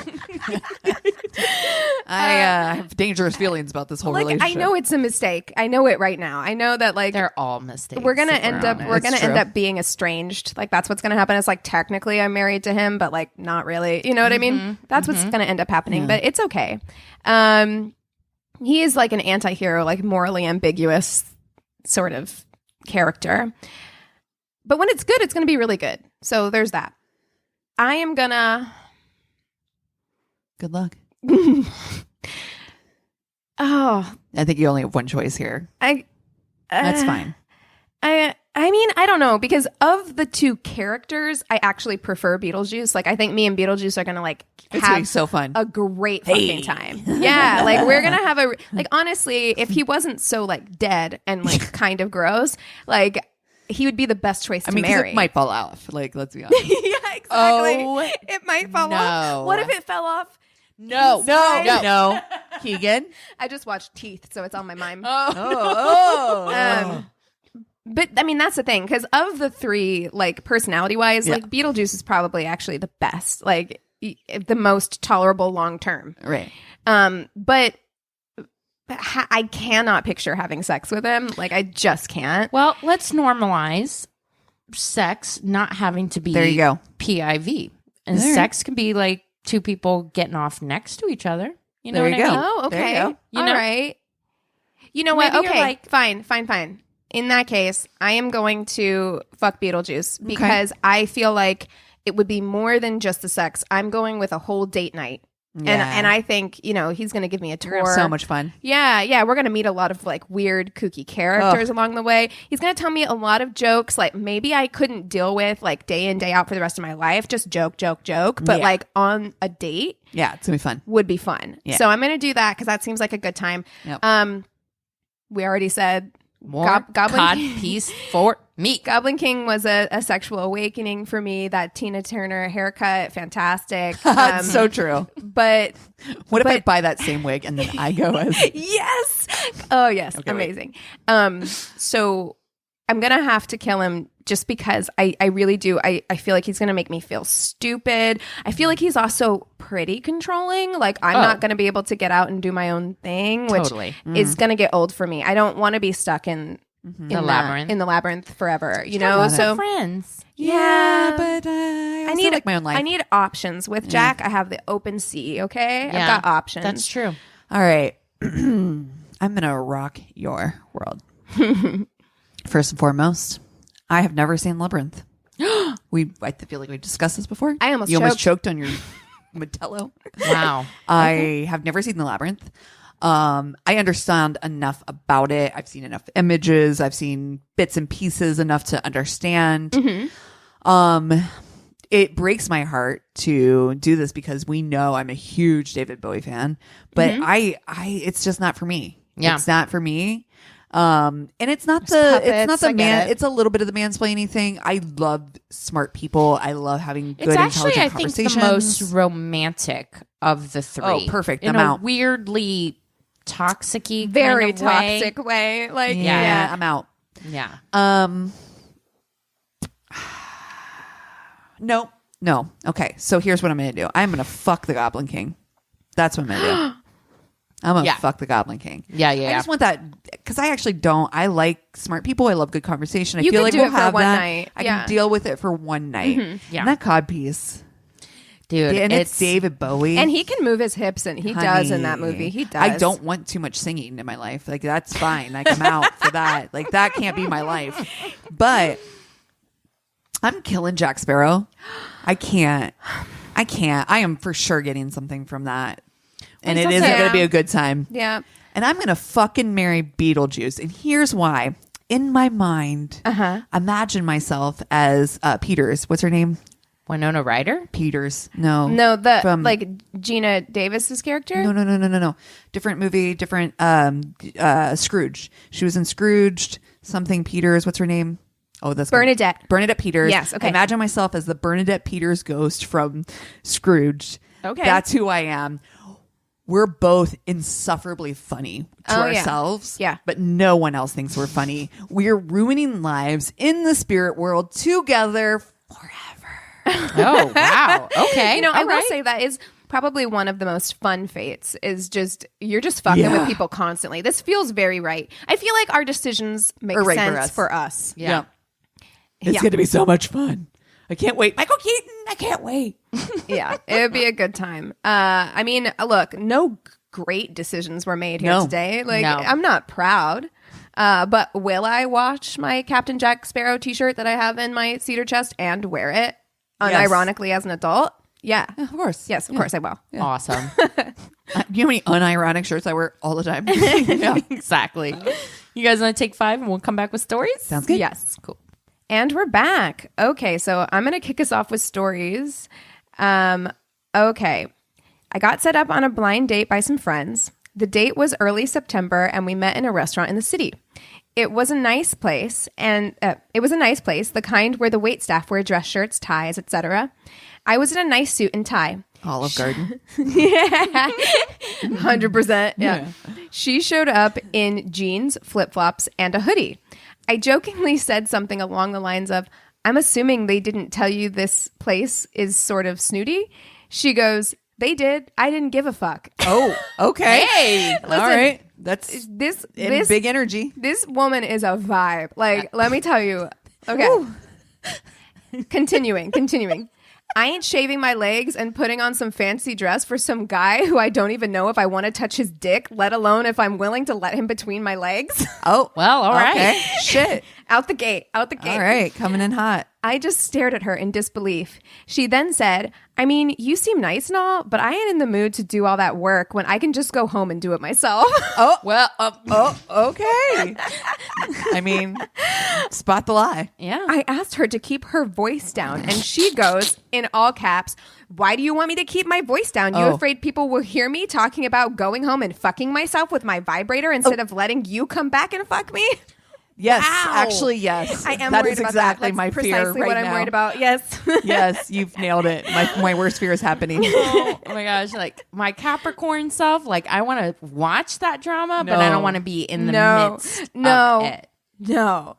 I have dangerous feelings about this whole Like relationship. I know it's a mistake. I know it right now. I know that like They're all mistakes. we're gonna if end up honest. we're gonna It's end true. up being estranged. Like that's what's gonna happen. It's like technically I'm married to him, but like not really. You know what I mean? That's what's gonna end up happening. But it's okay. He is like an anti-hero, like morally ambiguous sort of character. But when it's good, it's gonna be really good. So there's that. I am gonna Good luck. Oh, I think you only have one choice here. That's fine. I mean, I don't know, because of the two characters, I actually prefer Beetlejuice. Like, I think me and Beetlejuice are gonna like It's gonna be have so fun. a great fucking time. Yeah, like we're gonna have like honestly, if he wasn't so like dead and like kind of gross, like he would be the best choice to I mean, 'cause marry. it might fall off. Like, let's be honest. Yeah, exactly. Oh, it might fall no. off. What if it fell off? No. Keegan. I just watched Teeth, so it's on my mind. Oh. But I mean, that's the thing, because of the three, like personality wise, like Beetlejuice is probably actually the best, like the most tolerable long term. Right. But I cannot picture having sex with him. Like, I just can't. Well, let's normalize sex not having to be There you go. PIV. And All right. sex can be like two people getting off next to each other. You know There what you I go. mean? Oh, There you okay. go. You All know? right. You know what? Maybe you're Okay, like- fine. In that case, I am going to fuck Beetlejuice because I feel like it would be more than just the sex. I'm going with a whole date night. Yeah. And I think, you know, he's going to give me a You're tour. gonna have so much fun. Yeah. We're going to meet a lot of like weird, kooky characters along the way. He's going to tell me a lot of jokes like maybe I couldn't deal with like day in, day out for the rest of my life. Just joke. But like on a date Yeah, it's gonna be fun. would be fun. Yeah. So I'm going to do that because that seems like a good time. Yep. We already said More Goblin cod King. piece for me. Goblin King was a sexual awakening for me. That Tina Turner haircut, fantastic. That's so true. But What if I buy that same wig and then I go as yes. Oh, yes. Okay, amazing. So I'm going to have to kill him just because I really do. I feel like he's going to make me feel stupid. I feel like he's also pretty controlling. Like I'm not going to be able to get out and do my own thing, which Totally. is going to get old for me. I don't want to be stuck in The labyrinth. in the labyrinth forever, you know? So So friends. yeah, but I also need like my own life. I need options. With Jack, I have the open sea, okay? I've Yeah, got options. That's true. All right. I'm gonna rock your world. First and foremost, I have never seen Labyrinth. I feel like we discussed this before. I almost you almost choked. choked on your Modello. Wow. I have never seen The Labyrinth. I understand enough about it. I've seen enough images. I've seen bits and pieces enough to understand. It breaks my heart to do this because we know I'm a huge David Bowie fan, but it's just not for me. Yeah. It's not for me. And it's not puppets, I get man. it. It's a little bit of the mansplaining thing. I love smart people. I love having good, It's actually, intelligent I think, conversations. the most romantic of the three. Oh, perfect. In I'm a out. weirdly toxic-y Very kind of way. toxic way. Like, Yeah, I'm out. Yeah. No. Okay, so here's what I'm going to do. I'm going to fuck the Goblin King. That's what I'm going to do. I'm going to fuck the Goblin King. Yeah. I just want that because I actually don't. I like smart people. I love good conversation. I You feel can like do we'll it for have one that. night. I Yeah. can deal with it for one night. Yeah. And that cod piece. Dude, And it's David Bowie. And he can move his hips, and he does in that movie. He does. I don't want too much singing in my life. Like, that's fine. Like, I'm out for that. Like, that can't be my life. But I'm killing Jack Sparrow. I can't. I am for sure getting something from that. And it isn't going to be a good time. Yeah. And I'm going to fucking marry Beetlejuice. And here's why. In my mind, imagine myself as Peters. What's her name? Winona Ryder? Peters. No. No, the From- like Gina Davis's character. No. Different movie, different Scrooge. She was in Scrooged, something Peters. What's her name? Oh, that's Bernadette. Bernadette Peters. Yes, okay. I imagine myself as the Bernadette Peters ghost from Scrooge. Okay. That's who I am. We're both insufferably funny to ourselves. Yeah. But no one else thinks we're funny. We're ruining lives in the spirit world together forever. Oh, wow. Okay. You know, I All will right. say that is probably one of the most fun fates is just you're just fucking with people constantly. This feels very right. I feel like our decisions make right sense for us. Yeah. It's going to be so much fun. I can't wait. Michael Keaton, I can't wait. Yeah, it would be a good time. I mean, look, no great decisions were made here No. today. Like, No. I'm not proud. But will I wash my Captain Jack Sparrow t-shirt that I have in my cedar chest and wear it unironically as an adult? Yeah. Of course. Yes, of course I will. Awesome. You know how many unironic shirts I wear all the time? Yeah. Exactly. You guys want to take 5 and we'll come back with stories? Sounds good. Yes. Cool. And we're back. Okay, so I'm going to kick us off with stories. Okay. I got set up on a blind date by some friends. The date was early September, and we met in a restaurant in the city. It was a nice place, the kind where the waitstaff wear dress shirts, ties, etc. I was in a nice suit and tie. Olive Garden. 100%. Yeah. She showed up in jeans, flip-flops, and a hoodie. I jokingly said something along the lines of, I'm assuming they didn't tell you this place is sort of snooty. She goes, they did. I didn't give a fuck. Oh, okay. Hey, all right. That's This big energy. This woman is a vibe. Like, let me tell you. Okay. Continuing. I ain't shaving my legs and putting on some fancy dress for some guy who I don't even know if I want to touch his dick, let alone if I'm willing to let him between my legs. Oh, Well, all right. okay. Shit. Out the gate. All right. Coming in hot. I just stared at her in disbelief. She then said, I mean, you seem nice and all, but I ain't in the mood to do all that work when I can just go home and do it myself. Oh, Well, okay. I mean, spot the lie. yeah. I asked her to keep her voice down, and she goes, in all caps, why do you want me to keep my voice down? You afraid people will hear me talking about going home and fucking myself with my vibrator instead of letting you come back and fuck me? Yes, Wow. actually, yes. I am That worried is about exactly that. That's my fear precisely right what I'm now. worried about. Yes. Yes, you've nailed it. My worst fear is happening. Oh my gosh, like my Capricorn self, like I want to watch that drama, but I No. don't want to be in the No. midst No. of it. No.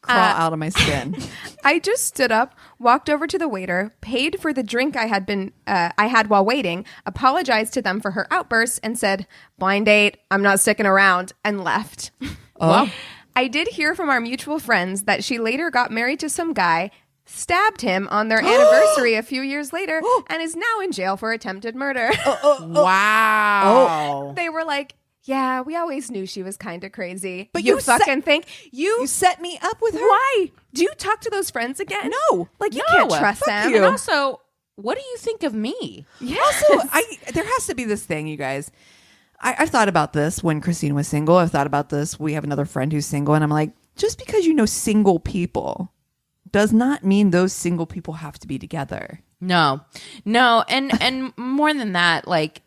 Crawl out of my skin. I just stood up, walked over to the waiter, paid for the drink I had while waiting, apologized to them for her outbursts, and said, "Blind date, I'm not sticking around," and left. Oh. I did hear from our mutual friends that she later got married to some guy, stabbed him on their anniversary a few years later, and is now in jail for attempted murder. Wow. They were like, Yeah, we always knew she was kind of crazy. But you you fucking think You set me up with her. Why? Do you talk to those friends again? No. Like you No, can't trust fuck them. you. And also, what do you think of me? Yes. Also, there has to be this thing, you guys. I've thought about this when Christina was single. I've thought about this. We have another friend who's single, and I'm like, just because you know single people does not mean those single people have to be together. No, and more than that, like,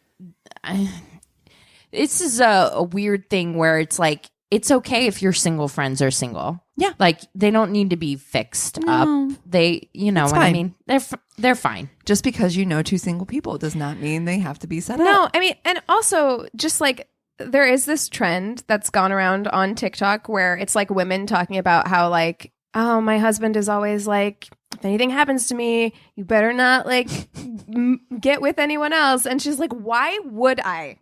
this is a weird thing where it's like, it's okay if your single friends are single. Yeah. Like, they don't need to be fixed up. They, you know It's what I fine. mean? They're fine. Just because you know two single people does not mean they have to be set No, up. I mean, and also just like there is this trend that's gone around on TikTok where it's like women talking about how like, oh, my husband is always like, if anything happens to me, you better not like get with anyone else. And she's like, why would I?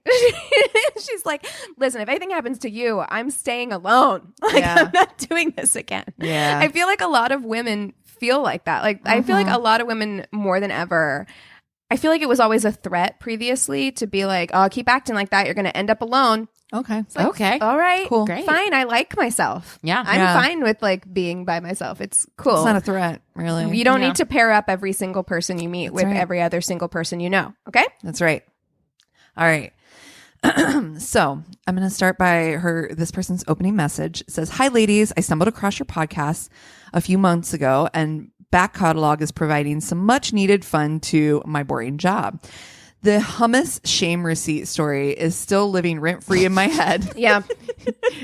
She's like, listen, if anything happens to you, I'm staying alone. Like, Yeah. I'm not doing this again. Yeah. I feel like a lot of women feel like that. Like, I feel like a lot of women more than ever. I feel like it was always a threat previously to be like, oh, keep acting like that. You're going to end up alone. Okay. It's like, Okay. all right. Cool. Great. Fine. I like myself. Yeah. I'm Yeah. fine with like being by myself. It's cool. It's not a threat, really. You don't Yeah. need to pair up every single person you meet with right. every other single person you know. Okay. That's right. All right. So I'm going to start by this person's opening message. It says, "Hi, ladies. I stumbled across your podcast a few months ago, and back catalog is providing some much needed fun to my boring job. The hummus shame receipt story is still living rent free in my head. Yeah.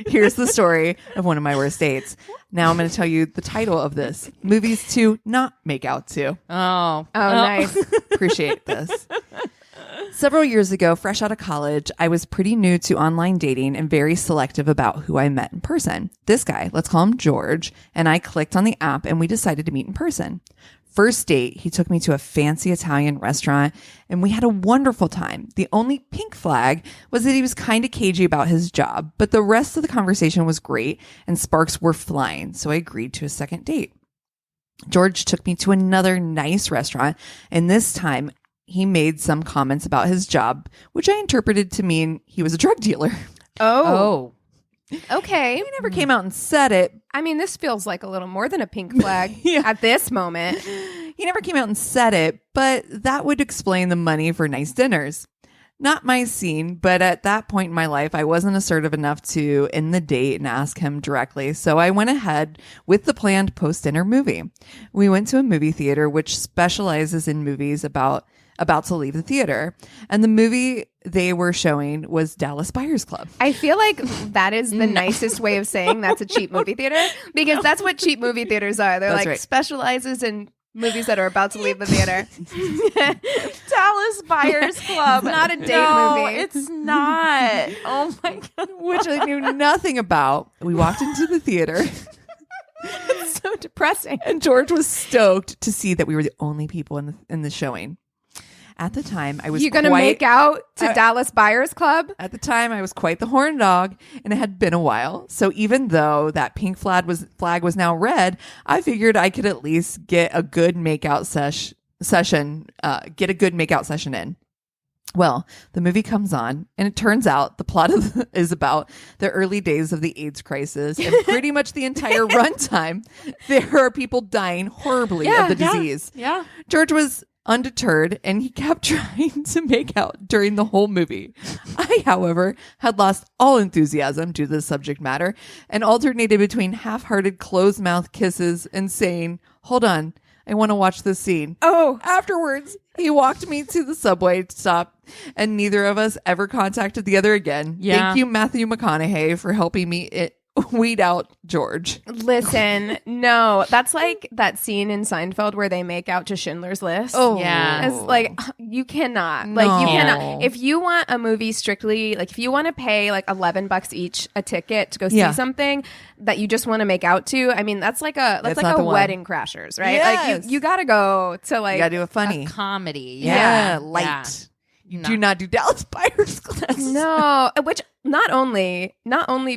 Here's the story of one of my worst dates. Now I'm going to tell you the title of this: Movies to Not Make Out To. Oh. Oh, nice. Appreciate this. Several years ago, fresh out of college, I was pretty new to online dating and very selective about who I met in person. This guy, let's call him George, and I clicked on the app and we decided to meet in person. First date, he took me to a fancy Italian restaurant and we had a wonderful time. The only pink flag was that he was kind of cagey about his job, but the rest of the conversation was great and sparks were flying, so I agreed to a second date. George took me to another nice restaurant, and this time he made some comments about his job, which I interpreted to mean he was a drug dealer. Oh. Oh. Okay. He never came out and said it. I mean, this feels like a little more than a pink flag Yeah. at this moment. He never came out and said it, but that would explain the money for nice dinners. Not my scene, but at that point in my life, I wasn't assertive enough to end the date and ask him directly. So I went ahead with the planned post-dinner movie. We went to a movie theater, which specializes in movies about to leave the theater. And the movie they were showing was Dallas Buyers Club. I feel like that is the nicest way of saying that's a cheap movie theater, because that's what cheap movie theaters are. They're That's like right. specializes in movies that are about to leave the theater. Dallas Buyers Club. It's not a date No, movie. It's not. Oh my God. Which I knew nothing about. We walked into the theater It's so depressing. and George was stoked to see that we were the only people in the showing. At the time, I was You're going to make out to Dallas Buyers Club? At the time, I was quite the horn dog, and it had been a while. So even though that pink flag was now red, I figured I could at least get a good makeout session in. Well, the movie comes on, and it turns out the plot is about the early days of the AIDS crisis, and pretty much the entire runtime, there are people dying horribly of the disease. Yeah. George was undeterred, and he kept trying to make out during the whole movie. I, however, had lost all enthusiasm due to the subject matter and alternated between half-hearted closed-mouth kisses and saying, "Hold on, I want to watch this scene." Oh. Afterwards, he walked me to the subway stop, and neither of us ever contacted the other again. Yeah. Thank you, Matthew McConaughey, for helping me weed out George. Listen, no, that's like that scene in Seinfeld where they make out to Schindler's List. Yeah. It's like, you cannot. No. Like, you cannot. If you want a movie strictly, like, if you want to pay like $11 each a ticket to go see Yeah. something that you just want to make out to, I mean, that's like a That's not the one. Wedding Crashers, right? Yes. Like, you got to go to like. You gotta do it funny. Comedy. Yeah, Yeah. light. Yeah. You do not do Dallas Buyers Club. No, which not only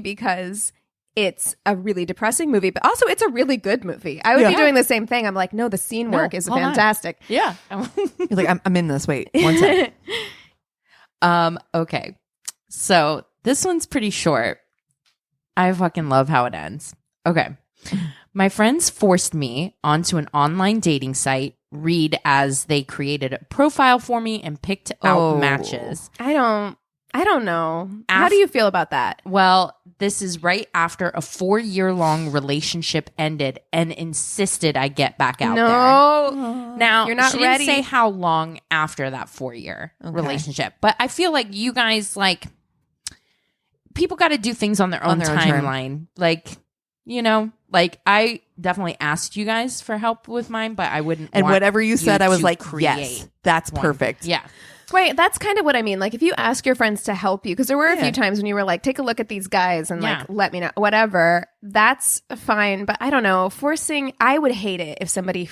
because it's a really depressing movie, but also it's a really good movie. I would be Yeah. doing the same thing. I'm like, no, the scene work is hold on. fantastic. Yeah. You're like, I'm in this. Wait, one second. Okay. So This one's pretty short. I fucking love how it ends. Okay. My friends forced me onto an online dating site, read as they created a profile for me and picked out matches. I don't know. How do you feel about that? Well, this is right after a 4-year-long relationship ended and insisted I get back out there. No. Now, You're not she ready. didn't say how long after that 4-year relationship, but I feel like you guys, like, people got to do things on their own timeline. Like, you know, like, I definitely asked you guys for help with mine, but I wouldn't. And want whatever you said, I was to like, create yes, that's one. perfect. Yeah. Right, that's kind of what I mean. Like, if you ask your friends to help you, because there were a few times when you were like, take a look at these guys and like, let me know, whatever, that's fine. But I don't know, forcing, I would hate it if somebody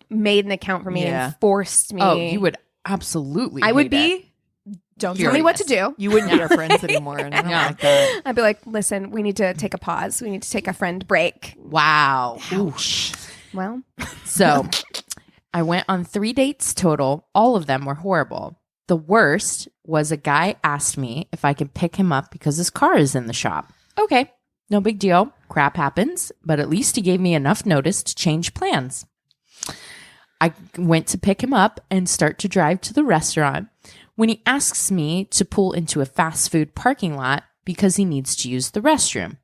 made an account for me and forced me. Oh, you would absolutely. I would hate be, don't tell me what to do. You wouldn't be our friends anymore. And I don't like that. I'd be like, listen, we need to take a pause. We need to take a friend break. Wow. Ouch. Well, so I went on 3 dates total. All of them were horrible. The worst was a guy asked me if I could pick him up because his car is in the shop. Okay, no big deal. Crap happens, but at least he gave me enough notice to change plans. I went to pick him up and start to drive to the restaurant when he asks me to pull into a fast food parking lot because he needs to use the restroom.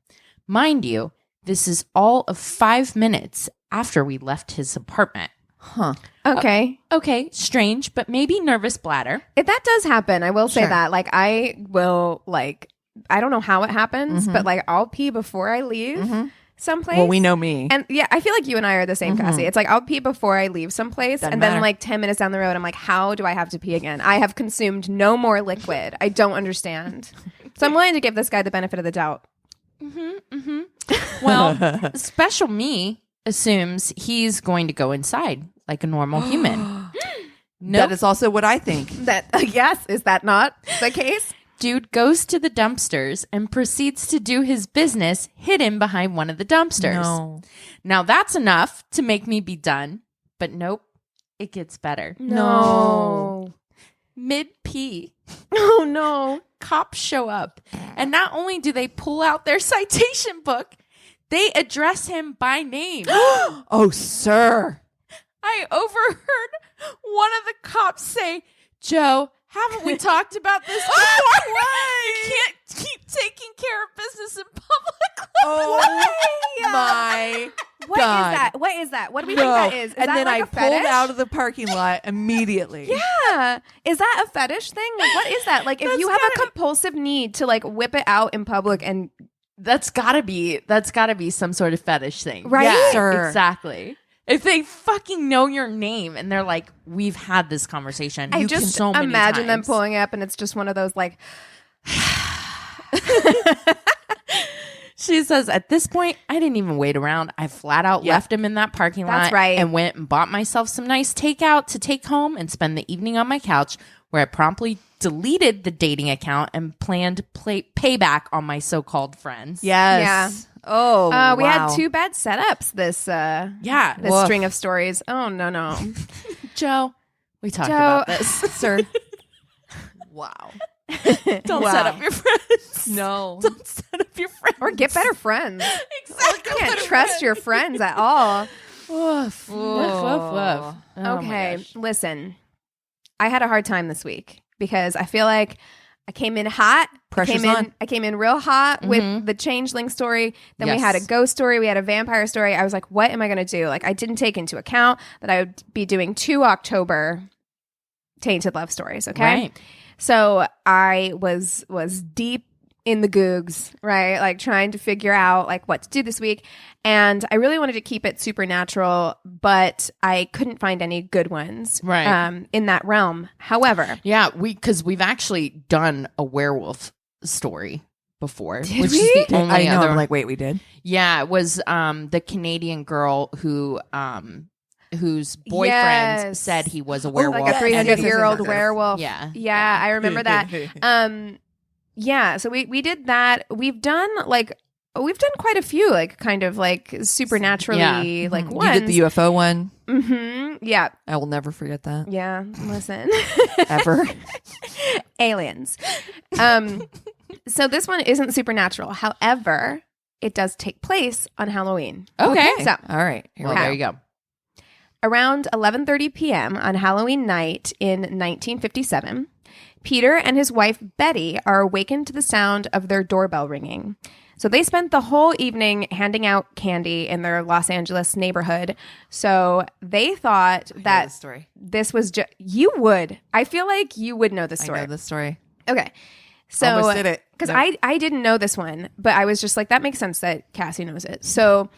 Mind you, this is all of 5 minutes after we left his apartment. Huh. okay. Okay, strange, but maybe nervous bladder. If that does happen, I will say that. Like, I will, like, I don't know how it happens, but like, I'll pee before I leave someplace. Well, we know me. And yeah, I feel like you and I are the same, Cassie. It's like, I'll pee before I leave someplace. And then like 10 minutes down the road, I'm like, how do I have to pee again? I have consumed no more liquid. I don't understand. So I'm willing to give this guy the benefit of the doubt. Well, special me assumes he's going to go inside like a normal human. That is also what I think. That yes, is that not the case? Dude goes to the dumpsters and proceeds to do his business hidden behind one of the dumpsters. No. Now that's enough to make me be done, but nope, it gets better. No. Mid-pee, Oh no. cops show up, and not only do they pull out their citation book, they address him by name. Oh, sir. I overheard one of the cops say, Joe, haven't we talked about this before? You can't keep taking care of business in public. Oh, my What God. is that? What is that? What do we think that is? And that then like I a pulled fetish? out of the parking lot immediately. Yeah. Is that a fetish thing? Like, what is that? Like, if you have a compulsive need to like whip it out in public and That's gotta be some sort of fetish thing. Right? Yeah, Sure. exactly. If they fucking know your name and they're like, we've had this conversation. I just so many imagine them times. pulling up and it's just one of those like, She says, at this point, I didn't even wait around. I flat out left him in that parking lot. That's right. And went and bought myself some nice takeout to take home and spend the evening on my couch, where I promptly deleted the dating account and planned payback on my so-called friends. Yes. Oh, we had 2 bad setups this Yeah. string of stories. Oh no. Joe, we talked about this. sir. Wow. Don't set up your friends. No. Don't set up your friends. Or get better friends. Exactly. You can't trust your friends at all. Woof, woof, woof, woof. Oh my Okay, gosh. listen. I had a hard time this week because I feel like I came in hot. Pressure's on. I came in real hot with the changeling story. Then we Yes. had a ghost story. We had a vampire story. I was like, what am I going to do? Like, I didn't take into account that I would be doing 2 October Tainted Love stories. Okay. Right. So I was deep in the googs, right? Like trying to figure out like what to do this week. And I really wanted to keep it supernatural, but I couldn't find any good ones Right. In that realm. However, Yeah, because we've actually done a werewolf story before. Did which we? is the only I know. other. I'm like, wait, we did? Yeah, it was the Canadian girl whose boyfriend Yes. said he was a werewolf. like a and- 300-year-old Yes. werewolf. Yeah. Yeah, I remember that. Yeah, so we did that. We've done quite a few like kind of like supernaturally like You ones. did the UFO one. Yeah. I will never forget that. Yeah. Listen. Ever. Aliens. So this one isn't supernatural. However, it does take place on Halloween. Okay. So All right. Here Well, we go. there you go. around 11:30 p.m. on Halloween night in 1957, Peter and his wife Betty are awakened to the sound of their doorbell ringing. So they spent the whole evening handing out candy in their Los Angeles neighborhood. So they thought that the story. this was just, you would. I feel like you would know this I story. know the story. Okay. So, Almost did it. because No. I didn't know this one, but I was just like, that makes sense that Cassie knows it. So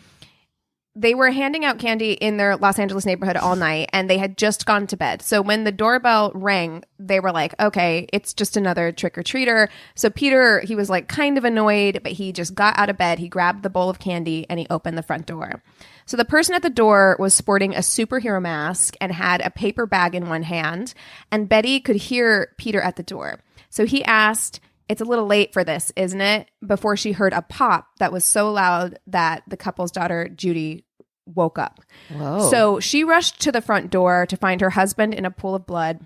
they were handing out candy in their Los Angeles neighborhood all night, and they had just gone to bed. So when the doorbell rang, they were like, okay, it's just another trick-or-treater. So Peter, he was like kind of annoyed, but he just got out of bed. He grabbed the bowl of candy and he opened the front door. So the person at the door was sporting a superhero mask and had a paper bag in one hand, and Betty could hear Peter at the door. So he asked, "It's a little late for this, isn't it?" before she heard a pop that was so loud that the couple's daughter, Judy, woke up. Whoa. So she rushed to the front door to find her husband in a pool of blood.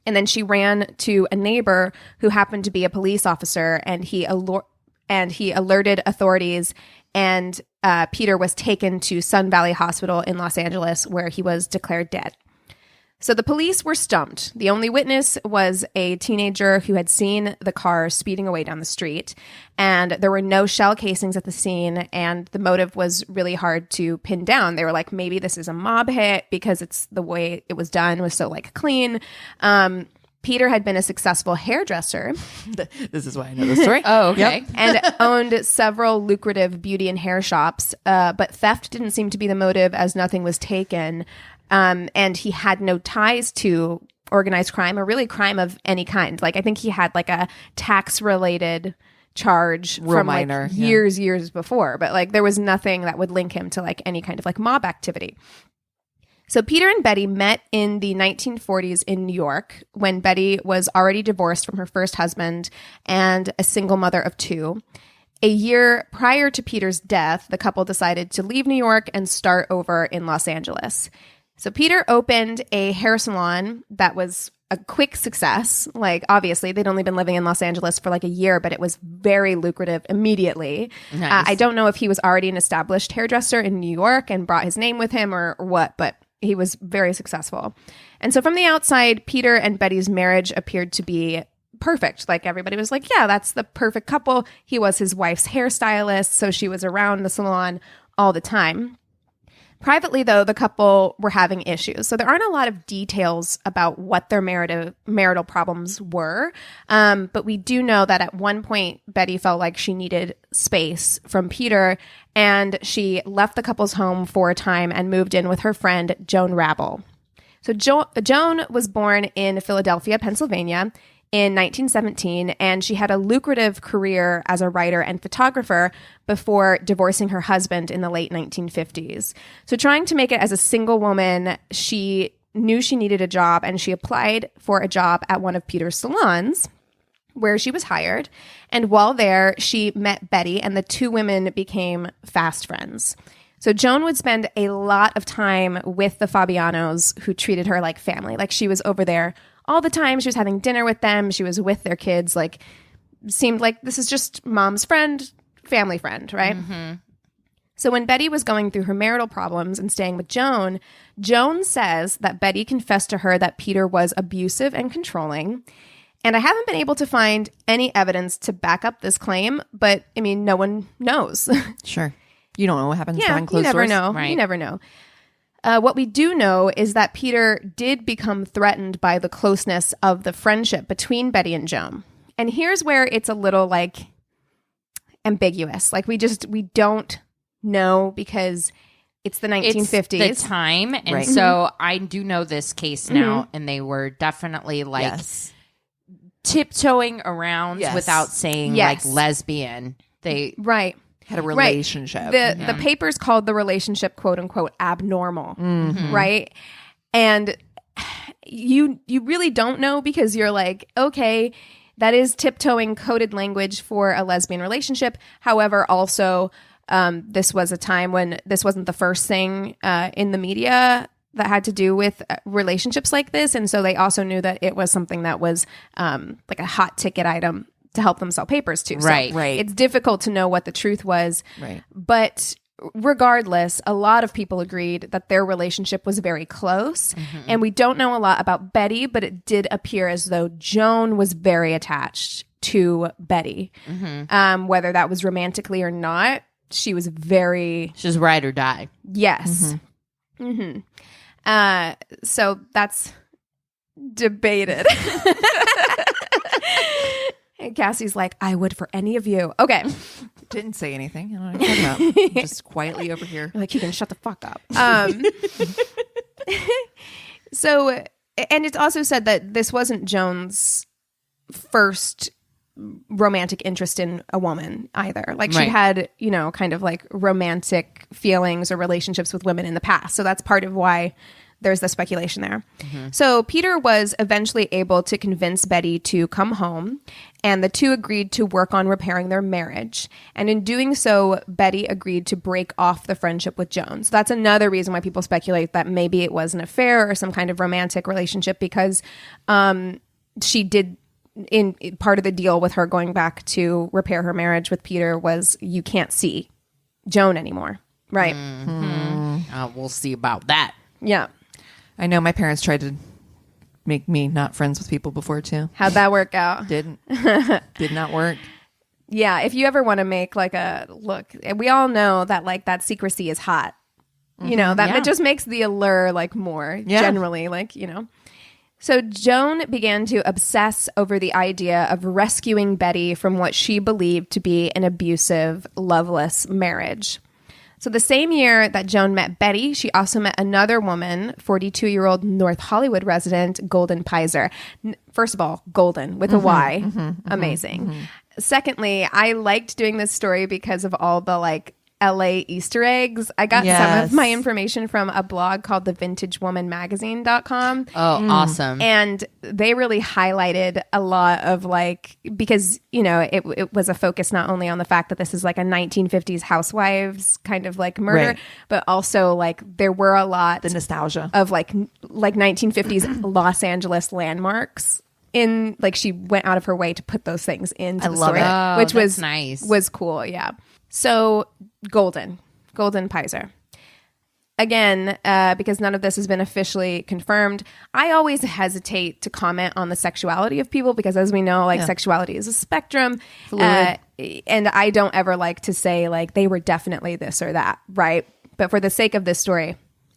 And then she ran to a neighbor who happened to be a police officer, and he alerted authorities, and Peter was taken to Sun Valley Hospital in Los Angeles, where he was declared dead. So the police were stumped. The only witness was a teenager who had seen the car speeding away down the street, and there were no shell casings at the scene, and the motive was really hard to pin down. They were like, maybe this is a mob hit because it's the way it was done was so like clean. Peter had been a successful hairdresser This is why I know the story. Oh, okay. Yep. and owned several lucrative beauty and hair shops, but theft didn't seem to be the motive as nothing was taken. And he had no ties to organized crime or really crime of any kind. Like, I think he had like a tax related charge Real from minor, like yeah. years before, but like there was nothing that would link him to like any kind of like mob activity. So Peter and Betty met in the 1940s in New York when Betty was already divorced from her first husband and a single mother of two. A year prior to Peter's death, the couple decided to leave New York and start over in Los Angeles. So Peter opened a hair salon that was a quick success. Like, obviously, they'd only been living in Los Angeles for like a year, but it was very lucrative immediately. Nice. I don't know if he was already an established hairdresser in New York and brought his name with him or what, but he was very successful. And so from the outside, Peter and Betty's marriage appeared to be perfect. Like, everybody was like, yeah, that's the perfect couple. He was his wife's hairstylist, so she was around the salon all the time. Privately, though, the couple were having issues. So there aren't a lot of details about what their marital problems were. But we do know that at one point, Betty felt like she needed space from Peter, and she left the couple's home for a time and moved in with her friend, Joan Rabel. So Joan was born in Philadelphia, Pennsylvania, in 1917, and she had a lucrative career as a writer and photographer before divorcing her husband in the late 1950s. So trying to make it as a single woman, she knew she needed a job, and she applied for a job at one of Peter's salons, where she was hired. And while there, she met Betty, and the two women became fast friends. So Joan would spend a lot of time with the Fabianos, who treated her like family. Like, she was over there all the time. She was having dinner with them. She was with their kids. Like, seemed like this is just mom's friend, family friend, right? Mm-hmm. So when Betty was going through her marital problems and staying with Joan, Joan says that Betty confessed to her that Peter was abusive and controlling. And I haven't been able to find any evidence to back up this claim, but I mean, no one knows. Sure. You don't know what happens Yeah, behind you closed never doors. know. Right. You never know. What we do know is that Peter did become threatened by the closeness of the friendship between Betty and Joan. And here's where it's a little like ambiguous. Like, we don't know because it's the 1950s. It's the time. And Right. so I do know this case now, and they were definitely like Yes. tiptoeing around Yes. without saying Yes. like lesbian. They Right. Had a relationship. The papers called the relationship, quote unquote, abnormal, right? And you really don't know, because you're like, okay, that is tiptoeing coded language for a lesbian relationship. However, also, this was a time when this wasn't the first thing in the media that had to do with relationships like this. And so they also knew that it was something that was like a hot ticket item to help them sell papers to. Right. So it's difficult to know what the truth was. Right. But regardless, a lot of people agreed that their relationship was very close. And we don't know a lot about Betty, but it did appear as though Joan was very attached to Betty. Whether that was romantically or not, she was very... She's ride or die. Yes. So that's debated. And Cassie's like, I would for any of you. Okay. Didn't say anything. I don't know what you're talking about. I'm just quietly over here. You're like, you can shut the fuck up. So, and it's also said that this wasn't Joan's first romantic interest in a woman either. Like she had, you know, kind of like romantic feelings or relationships with women in the past. So that's part of why there's the speculation there. So Peter was eventually able to convince Betty to come home, and the two agreed to work on repairing their marriage. And in doing so, Betty agreed to break off the friendship with Joan. So that's another reason why people speculate that maybe it was an affair or some kind of romantic relationship, because she did... in part of the deal with her going back to repair her marriage with Peter was you can't see Joan anymore. Right. We'll see about that. Yeah. I know my parents tried to make me not friends with people before too. How'd that work out? Did not work. Yeah. If you ever want to make like a look, we all know that like that secrecy is hot. You know, that it just makes the allure like more generally, like, you know. So Joan began to obsess over the idea of rescuing Betty from what she believed to be an abusive, loveless marriage. So the same year that Joan met Betty, she also met another woman, 42-year-old North Hollywood resident, Goldyne Pizer. First of all, Golden with a Y. Amazing. Secondly, I liked doing this story because of all the like LA Easter eggs. I got some of my information from a blog called thevintagewomanmagazine.com. Oh, awesome. And they really highlighted a lot of like, because, you know, it was a focus not only on the fact that this is like a 1950s housewives kind of like murder, but also like there were a lot The nostalgia of like 1950s Los Angeles landmarks. In like she went out of her way to put those things into the story, which was nice. Was cool. Yeah. So Goldyne Pizer. Again, because none of this has been officially confirmed, I always hesitate to comment on the sexuality of people because, as we know, like sexuality is a spectrum, and I don't ever like to say like they were definitely this or that, right? But for the sake of this story,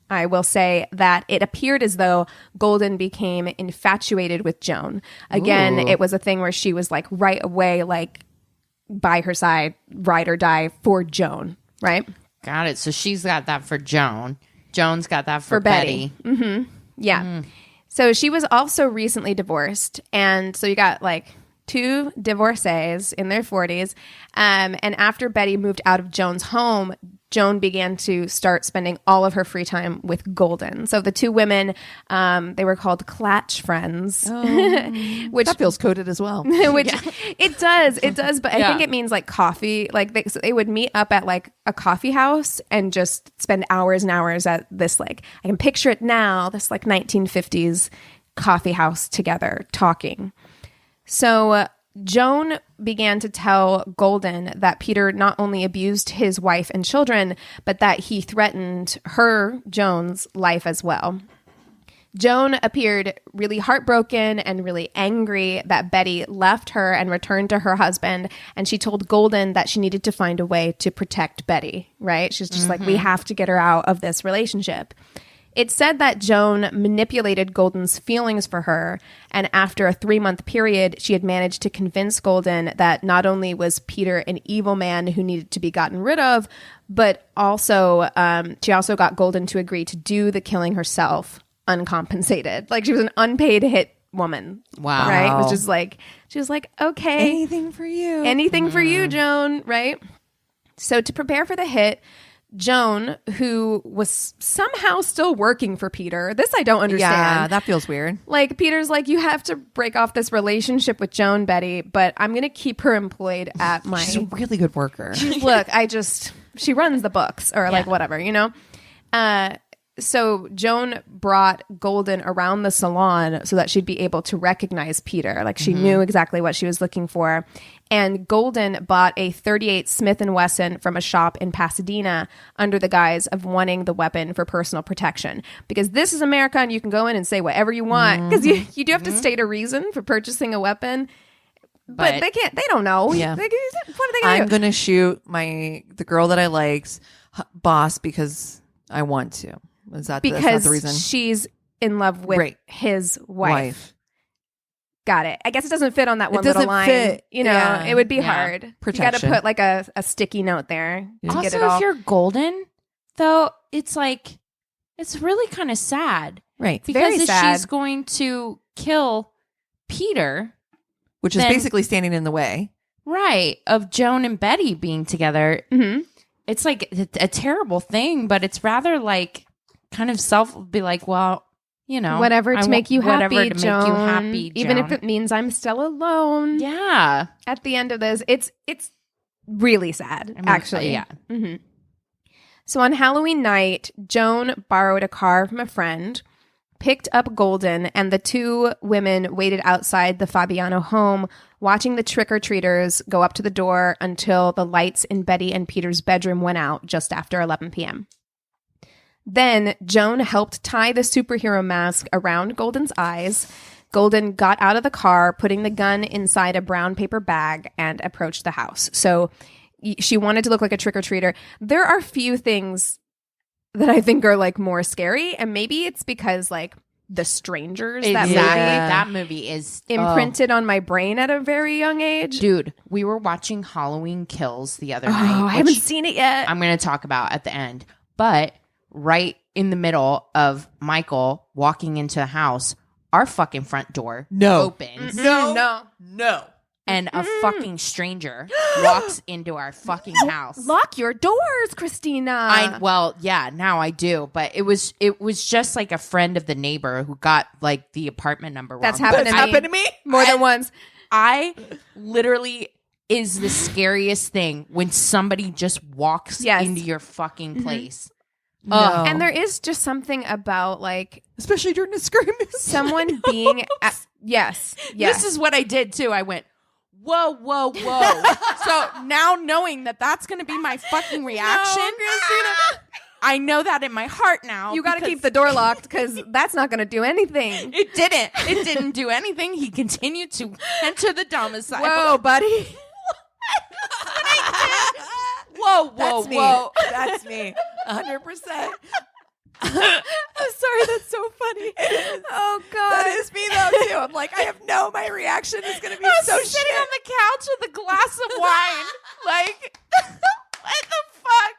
I will say that it appeared as though Goldyne became infatuated with Joan. Again, it was a thing where she was like right away, like by her side, ride or die for Joan, right? Got it. So she's got that for Joan. Joan's got that for Betty. Yeah. So she was also recently divorced. And so you got like two divorcees in their 40s. And after Betty moved out of Joan's home, Joan began to start spending all of her free time with Goldyne. So the two women, they were called clatch friends. Which that feels coded as well. Which it does. But I think it means like coffee. Like they would meet up at like a coffee house and just spend hours and hours at this, like, I can picture it now, this like 1950s coffee house together talking. So Joan began to tell Goldyne that Peter not only abused his wife and children, but that he threatened her, Joan's, life as well. Joan appeared really heartbroken and really angry that Betty left her and returned to her husband, and she told Goldyne that she needed to find a way to protect Betty, right? She's just like, we have to get her out of this relationship. It said that Joan manipulated Goldyne's feelings for her, and after a 3-month period, she had managed to convince Goldyne that not only was Peter an evil man who needed to be gotten rid of, but also she also got Goldyne to agree to do the killing herself, uncompensated. Like she was an unpaid hit woman. Wow. Right? It was just like, she was like, okay. Anything for you. Anything for you, Joan, right? So to prepare for the hit, Joan, who was somehow still working for Peter. This I don't understand. Yeah, that feels weird. Like, Peter's like, you have to break off this relationship with Joan, Betty, but I'm going to keep her employed at my... She's a really good worker. Look, she runs the books or like whatever, you know? so Joan brought Golden around the salon so that she'd be able to recognize Peter. Like she knew exactly what she was looking for. And Golden bought a .38 Smith & Wesson from a shop in Pasadena under the guise of wanting the weapon for personal protection. Because this is America and you can go in and say whatever you want. Because you do have to state a reason for purchasing a weapon. But they can't. They don't know. Yeah. What are they going to I'm do? going to shoot the girl that I like's boss because I want to. That's not Because the reason? she's in love with Right. his wife. Got it. I guess it doesn't fit on that one little doesn't line. fit. You know, Yeah. it would be Yeah. hard. You got to Protection. put like a sticky note there to Also, get it all. if you're Golden, though, it's like it's really kind of sad Right. because Very if sad. she's going to kill Peter, Which is then- basically standing in the way. right, of Joan and Betty being together, Mhm. it's like a terrible thing, but it's rather like kind of be like, well, you know, Whatever I to wa- make you happy, whatever to Joan. make you happy, Even if Joan. it means I'm still alone. yeah, At the end of this, it's really sad, I mean, actually. yeah. hmm So on Halloween night, Joan borrowed a car from a friend, picked up Golden, and the two women waited outside the Fabiano home, watching the trick-or-treaters go up to the door until the lights in Betty and Peter's bedroom went out just after 11 p.m. Then Joan helped tie the superhero mask around Golden's eyes. Golden got out of the car, putting the gun inside a brown paper bag, and approached the house. So she wanted to look like a trick-or-treater. There are few things that I think are like more scary, and maybe it's because like The Strangers, that Exactly. movie, That movie is imprinted on my brain at a very young age. Dude, we were watching Halloween Kills the other Oh, night. I haven't which seen it yet. I'm going to talk about at the end. But right in the middle of Michael walking into the house, our fucking front door opens. No. And a fucking stranger walks into our fucking house. Lock your doors, Christina. Well, yeah, now I do, but it was just like a friend of the neighbor who got like the apartment number wrong. That's happened But to me. Happened to me? More than once. I literally is the scariest thing when somebody just walks Yes. into your fucking place. No. And there is just something about like Especially during a scream. someone being yes. This is what I did too. I went, whoa, whoa, whoa. So now knowing that that's going to be my fucking reaction, Christina. I know that in my heart now. You got to because keep the door locked because that's not going to do anything. It didn't. It didn't do anything. He continued to enter the domicile. Whoa, buddy. Whoa, That's me. whoa. That's me. 100%. I'm sorry, that's so funny. Oh God. That is me though too. I'm like, my reaction is gonna be I was so sitting shit. on the couch with a glass of wine. Like, what the fuck?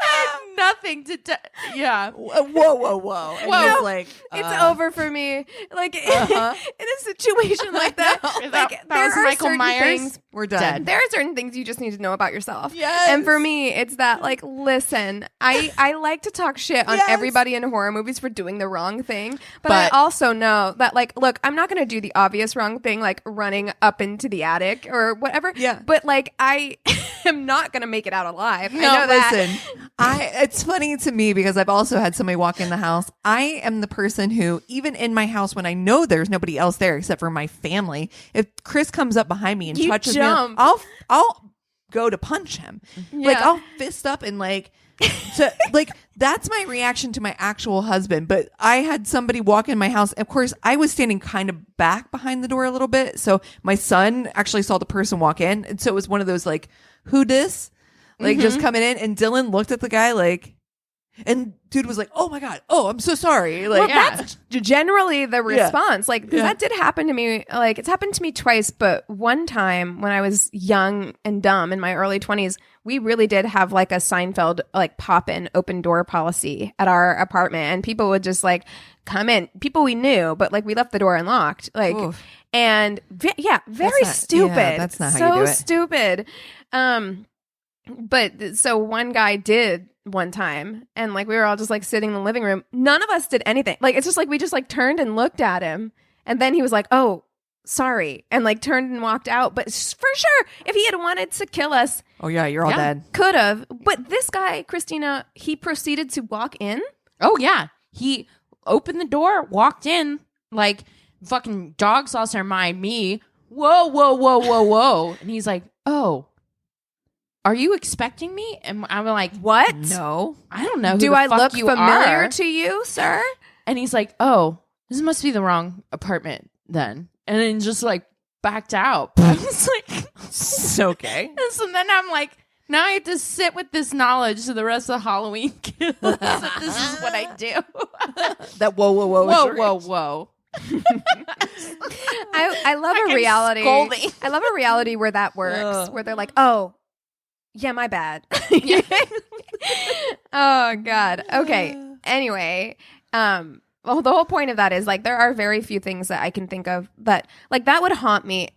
I had nothing to do. Yeah. Whoa, whoa, whoa. And Whoa. he's like, It's over for me. Like in a situation like that, That- like that was there are Michael certain Myers. things. we're done. Dead. There are certain things you just need to know about yourself. Yes. And for me, it's that like, listen, I like to talk shit on Yes. everybody in horror movies for doing the wrong thing. But I But- also know that like, look, I'm not going to do the obvious wrong thing, like running up into the attic or whatever. Yeah. But like, I am not going to make it out alive. I No, know that. listen. It's funny to me because I've also had somebody walk in the house. I am the person who, even in my house when I know there's nobody else there except for my family, if Chris comes up behind me and You touches jump. me, I'll go to punch him. Like Yeah. I'll fist up and like that's my reaction to my actual husband. But I had somebody walk in my house. Of course, I was standing kind of back behind the door a little bit. So my son actually saw the person walk in. And so it was one of those like, who dis? Like just coming in, and Dylan looked at the guy like, and dude was like, "Oh my god, oh I'm so sorry." Like, Well, that's generally the Yeah. response. Like, because that did happen to me. Like, it's happened to me twice, but one time when I was young and dumb in my early 20s, we really did have like a Seinfeld like pop-in open door policy at our apartment, and people would just like come in. People we knew, but like we left the door unlocked. Like, Oof. and very not- stupid. yeah, that's not how so you do it. stupid. But so one guy did one time, and like we were all just like sitting in the living room. None of us did anything. Like it's just like we just like turned and looked at him, and then he was like, "Oh, sorry," and like turned and walked out. But for sure, if he had wanted to kill us, oh yeah, you're all Yeah. dead. could have. But this guy, Christina, he proceeded to walk in Oh, yeah. He opened the door, walked in, like, fucking dogs lost their mind. Me, whoa, whoa, whoa, whoa, whoa. And he's like, oh, are you expecting me? And I'm like, What? No. I don't know who Do the I fuck look you familiar are. to you, sir? And he's like, oh, this must be the wrong apartment then. And then just like backed out. I was like, Okay. and so then I'm like, now I have to sit with this knowledge to the rest of the Halloween kills. That this is what I do. That whoa, whoa, whoa. Whoa, whoa, whoa. I love Like a I'm reality. scolding. I love a reality where that works, where they're like, oh, yeah, my bad. Oh, God. Okay. Anyway, well, the whole point of that is like there are very few things that I can think of, but like that would haunt me.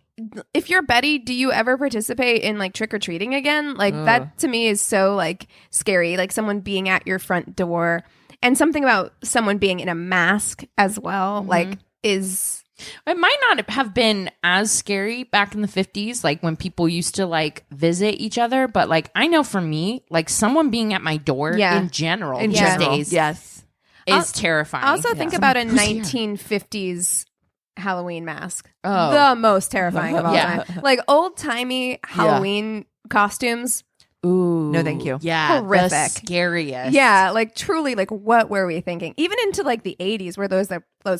If you're Betty, do you ever participate in like trick or treating again? Like that to me is so like scary. Like someone being at your front door, and something about someone being in a mask as well. Like is. It might not have been as scary back in the 50s, like when people used to like visit each other. But like, I know for me, like someone being at my door in general these days Yes. is terrifying. I also think about a Who's here? 1950s Halloween mask. Oh. The most terrifying of all Yeah. time. Like old timey Halloween costumes. Ooh. No, thank you. Yeah. Horrific. The scariest. Yeah, like truly, like what were we thinking? Even into like the 80s, where those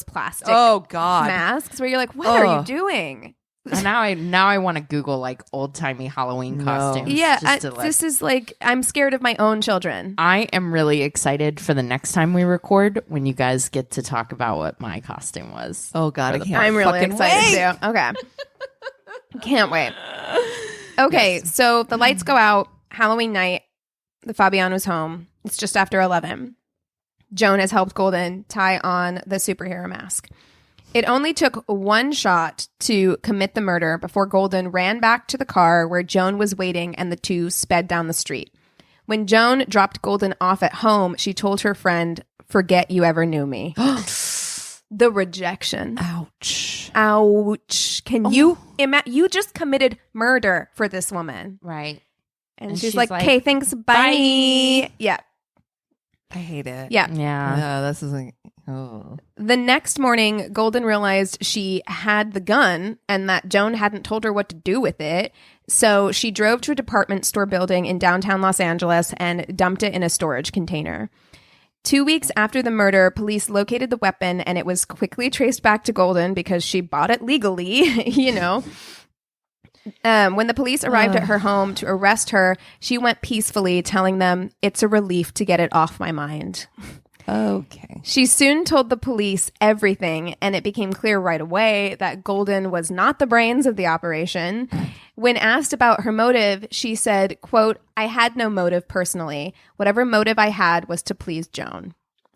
plastic Oh, God. masks, where you're like, what are you Ugh. doing? And now I want to Google like old timey Halloween No. costumes. Yeah, just to, like, this is like I'm scared of my own children. I am really excited for the next time we record when you guys get to talk about what my costume was. Oh, God. I can't I'm really fucking excited wait. too. Okay, can't wait. Okay, so the lights go out. Halloween night. The Fabiano's home. It's just after 11. Joan has helped Golden tie on the superhero mask. It only took one shot to commit the murder before Golden ran back to the car where Joan was waiting and the two sped down the street. When Joan dropped Golden off at home, she told her friend, "Forget you ever knew me." The rejection. Ouch. Ouch. Can you imagine? You just committed murder for this woman. Right. And she's like, okay, thanks, bye. bye. Yeah. I hate it. Yeah. Yeah. No, this isn't. Oh. The next morning, Golden realized she had the gun and that Joan hadn't told her what to do with it. So she drove to a department store building in downtown Los Angeles and dumped it in a storage container. 2 weeks after the murder, police located the weapon and it was quickly traced back to Golden because she bought it legally, you know. When the police arrived at her home to arrest her, she went peacefully, telling them, "It's a relief to get it off my mind." Okay. She soon told the police everything, and it became clear right away that Golden was not the brains of the operation. When asked about her motive, she said, quote, "I had no motive personally. Whatever motive I had was to please Joan."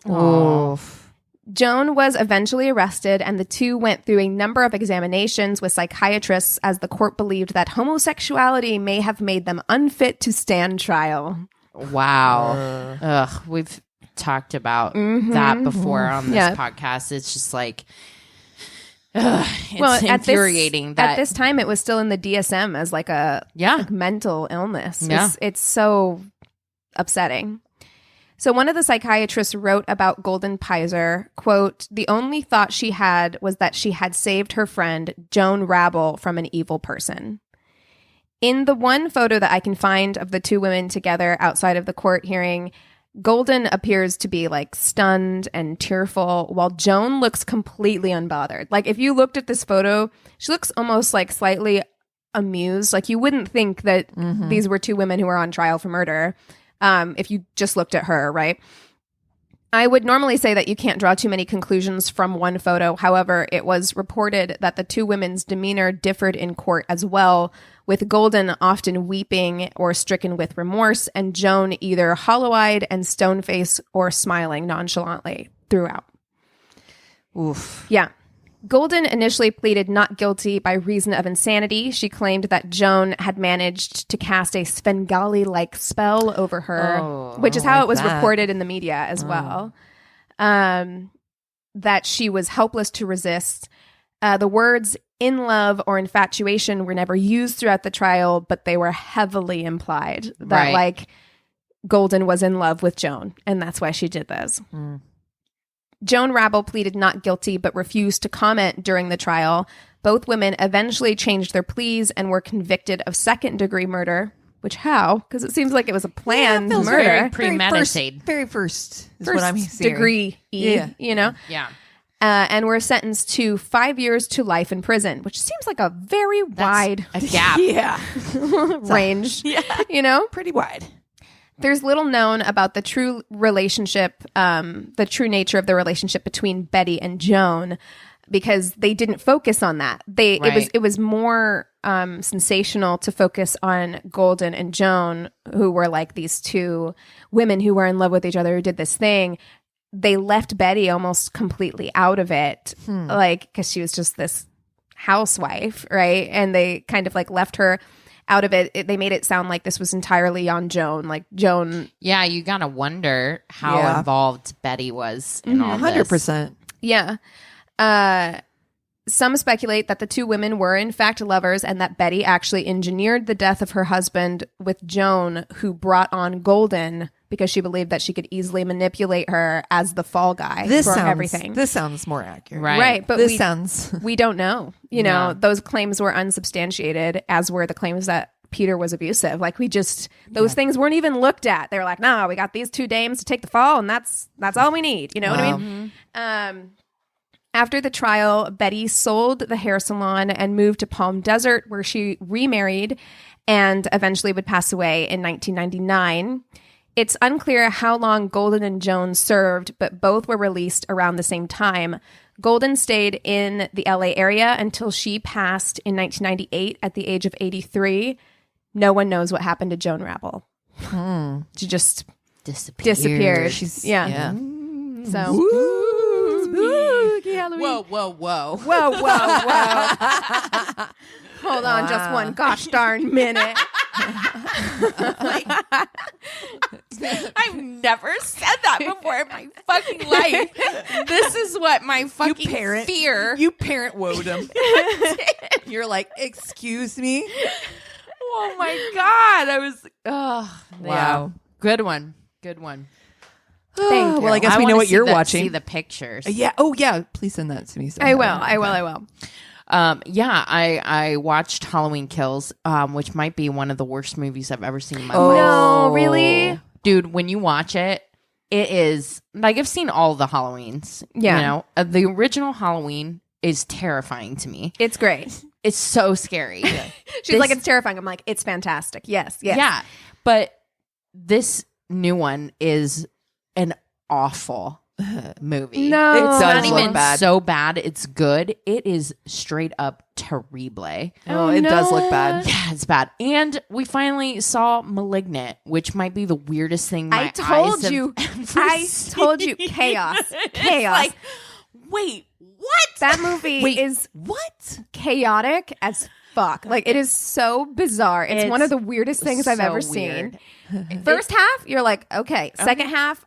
Oof. Joan was eventually arrested, and the two went through a number of examinations with psychiatrists as the court believed that homosexuality may have made them unfit to stand trial. Wow. Ugh. We've talked about that before on this podcast. It's just like, it's infuriating at this time it was still in the DSM as like a mental illness. Yeah. It's so upsetting. So one of the psychiatrists wrote about Golden Pizer, quote, "The only thought she had was that she had saved her friend, Joan Rabel, from an evil person." In the one photo that I can find of the two women together outside of the court hearing, Golden appears to be like stunned and tearful, while Joan looks completely unbothered. Like if you looked at this photo, she looks almost like slightly amused. Like you wouldn't think that these were two women who were on trial for murder. If you just looked at her, right? I would normally say that you can't draw too many conclusions from one photo. However, it was reported that the two women's demeanor differed in court as well, with Golden often weeping or stricken with remorse, and Joan either hollow-eyed and stone-faced or smiling nonchalantly throughout. Oof. Yeah. Golden initially pleaded not guilty by reason of insanity. She claimed that Joan had managed to cast a Svengali-like spell over her, which is how it was reported in the media as well. That she was helpless to resist. The words "in love" or "infatuation" were never used throughout the trial, but they were heavily implied. That like Goldyne was in love with Joan, and that's why she did this. Joan Rabel pleaded not guilty but refused to comment during the trial. Both women eventually changed their pleas and were convicted of second-degree murder. Which how? Because it seems like it was a planned murder. very premeditated. Very first is First what I'm hearing. degree, you know? Yeah. And were sentenced to 5 years to life in prison, which seems like a very wide A gap. Yeah. range, you know? Pretty wide. There's little known about the true relationship, the true nature of the relationship between Betty and Joan, because they didn't focus on that. It was more sensational to focus on Goldyne and Joan, who were like these two women who were in love with each other, who did this thing. They left Betty almost completely out of it, like because she was just this housewife, right? And they kind of like left her out of it. They made it sound like this was entirely on Joan. Like Joan, Yeah, you gotta wonder how involved Betty was in all this. 100%. yeah. Some speculate that the two women were in fact lovers and that Betty actually engineered the death of her husband with Joan, who brought on Goldyne because she believed that she could easily manipulate her as the fall guy for everything. This sounds more accurate. Right. But sounds... we don't know. You know, those claims were unsubstantiated, as were the claims that Peter was abusive. Like those things weren't even looked at. They were like, no, we got these two dames to take the fall and that's all we need. You know what I mean? After the trial, Betty sold the hair salon and moved to Palm Desert, where she remarried and eventually would pass away in 1999. It's unclear how long Goldyne and Joan served, but both were released around the same time. Goldyne stayed in the LA area until she passed in 1998 at the age of 83. No one knows what happened to Joan Rabel. She just disappeared. Yeah. So... Spooky Halloween. Whoa. Hold on just one gosh darn minute. I've never said that before in my fucking life. This is what my fucking fear. You parent Woden. You're like, excuse me? Oh my God. I was, wow. Yeah. Good one. Thank you. Well, I guess we wanna know what see you're the- watching. See the pictures. Yeah. Oh, yeah. Please send that to me. I will. I watched Halloween Kills, which might be one of the worst movies I've ever seen in my Oh, life. no, really? Dude, when you watch it, it is like I've seen all the Halloweens. Yeah. You know, the original Halloween is terrifying to me. It's great. It's so scary. She's like, it's terrifying. I'm like, it's fantastic. Yes. Yeah. But this new one is an awful movie. No. It It's does not look even bad. so bad. It's good. It is straight up terrible. Oh, it does look bad. Yeah, it's bad. And we finally saw Malignant, which might be the weirdest thing my I told eyes have you. ever I seen. told you. Chaos. Like, wait, what? That movie is What? chaotic as fuck. Like, it is so bizarre. It's one of the weirdest things I've so ever weird. seen. First half, you're like, okay. Second half,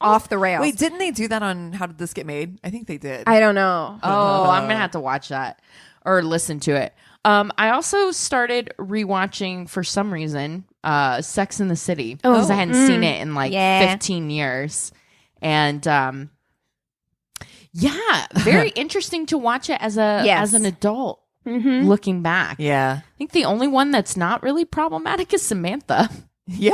off the rails. Wait, didn't they do that on How Did This Get Made? I think they did. I don't know. Oh, I'm gonna have to watch that or listen to it. I also started rewatching for some reason Sex in the City because I hadn't seen it in like 15 years, and very interesting to watch it as an adult. Looking back, Yeah. I think the only one that's not really problematic is Samantha. Yeah.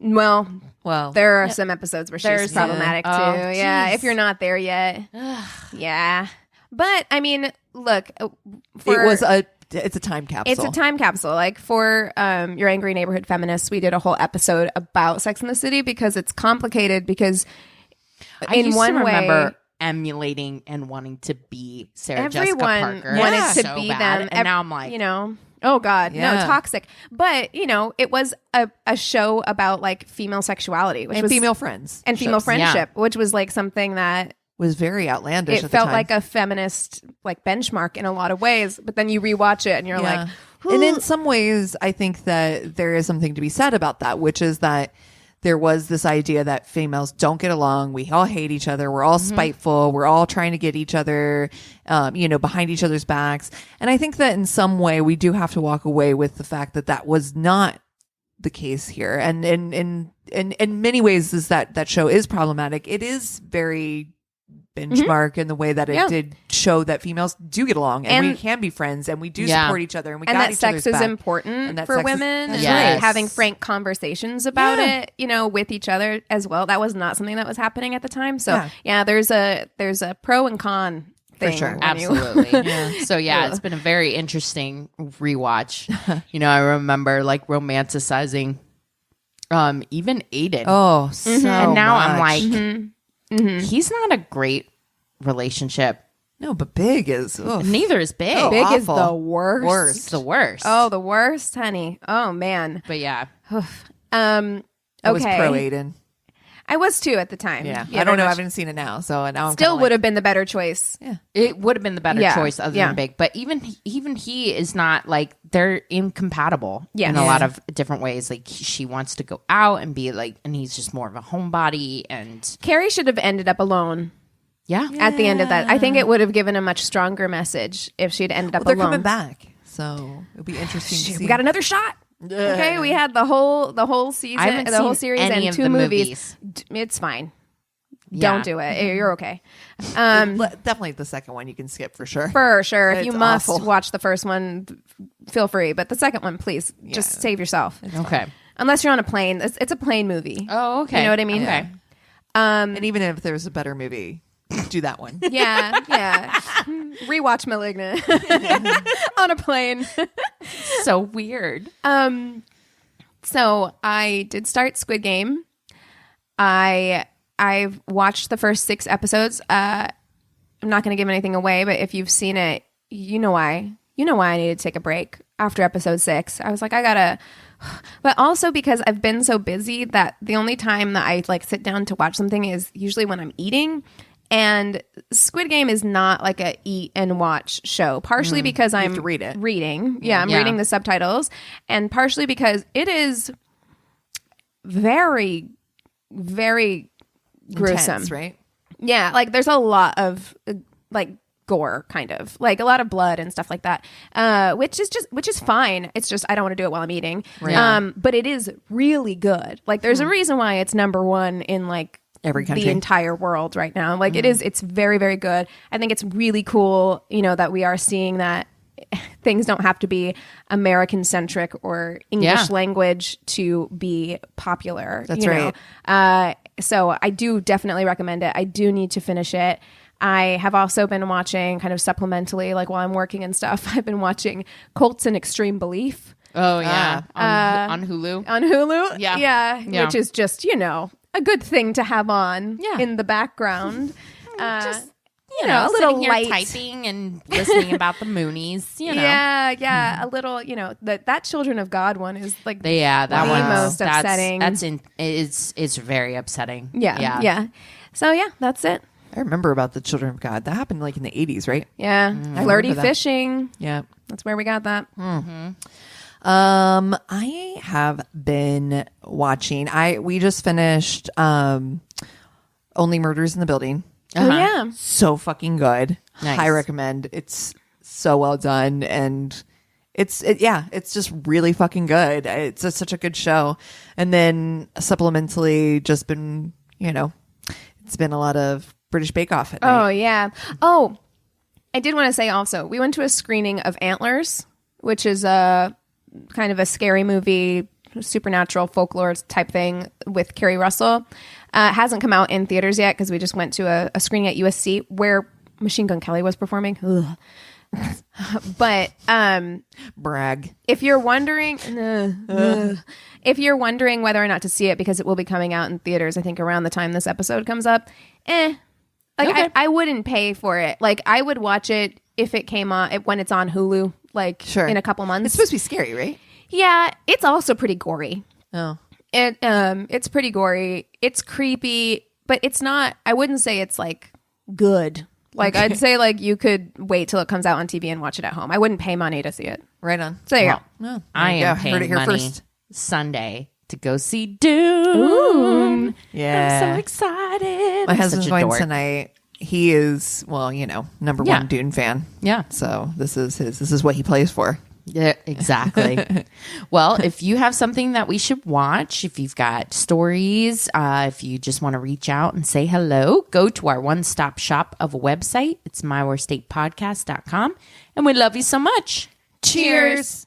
Well, Well, there are some episodes where she's There's- problematic too. Oh, Yeah, geez. if you're not there yet. Yeah. But I mean, look, it's a time capsule. It's a time capsule. Like for Your Angry Neighborhood Feminists, we did a whole episode about Sex in the City because it's complicated because I in used one to way remember emulating and wanting to be Sarah Jessica everyone Parker. wanted Yeah. to So be bad. them. And now I'm like, you know, oh God, no, Yeah. toxic. But, you know, it was a show about like female sexuality, which and was female friends. and female ships. friendship, which was like something that Was very outlandish it at the felt time. like a feminist like benchmark in a lot of ways. But then you rewatch it and you're like, and in some ways, I think that there is something to be said about that, which is that there was this idea that females don't get along. We all hate each other. We're all spiteful. We're all trying to get each other, behind each other's backs. And I think that in some way we do have to walk away with the fact that that was not the case here. And in many ways, is that show is problematic. It is very benchmark in the way that it did show that females do get along and we can be friends and we do support each other and we got that each sex other's is back. important for women and Yes. like having frank conversations about it, you know, with each other as well. That was not something that was happening at the time. So there's a pro and con thing. For sure. Absolutely. So it's been a very interesting rewatch. You know, I remember like romanticizing even Aiden. Oh, so and now I'm much. like he's not a great relationship. No, but Big is. Oof. Neither is Big. Oh, Big is awful. the worst. It's the worst. Oh, the worst, honey. Oh man. But yeah. I was pro Aiden. I was too at the time. Yeah. Yeah, I don't know. very I much. haven't seen it now. So now I'm Still kinda would have been the better choice. Yeah. It would have been the better Yeah. choice other Yeah. than Big. But even he is not like, they're incompatible Yes. in a lot of different ways. Like she wants to go out and be like, and he's just more of a homebody. And Carrie should have ended up alone at the end of that. I think it would have given a much stronger message if she'd ended up they're alone. coming back. So it'll be interesting to see. We got another shot. Okay, we had the whole season, I haven't the whole seen series, any and of 2 the movies. movies. It's fine. Yeah. Don't do it. You're okay. Definitely the second one you can skip for sure. For sure. If you It's must awful. watch the first one, feel free. But the second one, please, just save yourself. okay. Unless you're on a plane. It's a plane movie. Oh, okay. You know what I mean? Okay. And even if there's a better movie, do that one. Yeah. Rewatch Malignant on a plane. So weird. So I did start Squid Game. I've watched the first 6 episodes. I'm not going to give anything away, but if you've seen it, you know why. You know why I needed to take a break after episode 6. I was like, I gotta. But also because I've been so busy that the only time that I like sit down to watch something is usually when I'm eating. And Squid Game is not like a eat and watch show. Partially because I'm to read it. reading. Yeah, I'm Yeah. reading the subtitles, and partially because it is very, very gruesome. Intense, right? Yeah, like there's a lot of like gore, kind of like a lot of blood and stuff like that, which is fine. It's just I don't want to do it while I'm eating. Right. But it is really good. Like there's a reason why it's number 1 in like Every country. the entire world right now. Like it's very, very good. I think it's really cool, you know, that we are seeing that things don't have to be American centric or English language to be popular. That's you right. know? So I do definitely recommend it. I do need to finish it. I have also been watching kind of supplementally, like while I'm working and stuff, I've been watching Colts in Extreme Belief Oh yeah. On Hulu. on Hulu. Yeah. Yeah. Which is just, you know, a good thing to have on Yeah. in the background. Just you know, a sitting little here light. typing and listening about the Moonies. You know. Yeah, a little, you know, that Children of God one is like That the one most upsetting. It's very upsetting. Yeah. So yeah, that's it. I remember about the Children of God. That happened like in the 80s, right? Yeah, flirty remember that. fishing. Yeah. That's where we got that. I have been watching. We just finished Only Murders in the Building. Oh yeah. So fucking good. Nice. I recommend. It's so well done, and it's just really fucking good. It's such a good show. And then supplementally, just been, you know, it's been a lot of British Bake Off at night. Oh yeah. Oh, I did want to say also, we went to a screening of Antlers, which is a kind of a scary movie, supernatural folklore type thing with Kerry Russell. It hasn't come out in theaters yet because we just went to a screening at USC where Machine Gun Kelly was performing. Ugh. But Brag. if you're wondering, if you're wondering whether or not to see it because it will be coming out in theaters, I think around the time this episode comes up, like Okay. I wouldn't pay for it. Like I would watch it if it came on when it's on Hulu, like Sure. in a couple months. It's supposed to be scary, right? Yeah, it's also pretty gory. Oh. It's pretty gory. It's creepy, but it's not. I wouldn't say it's like good. Like I'd say like you could wait till it comes out on TV and watch it at home. I wouldn't pay money to see it. Right on. So there you go. No, I am Heard it paying here money first. Sunday to go see Dune. Yeah. I'm so excited. My I'm husband's such a going dork. tonight. He is, well, you know, number Yeah. one Dune fan. Yeah. So this is what he plays for. Yeah, exactly. Well, if you have something that we should watch, if you've got stories, if you just want to reach out and say hello, go to our one-stop shop of a website. It's myworstatepodcast.com. And we love you so much. Cheers.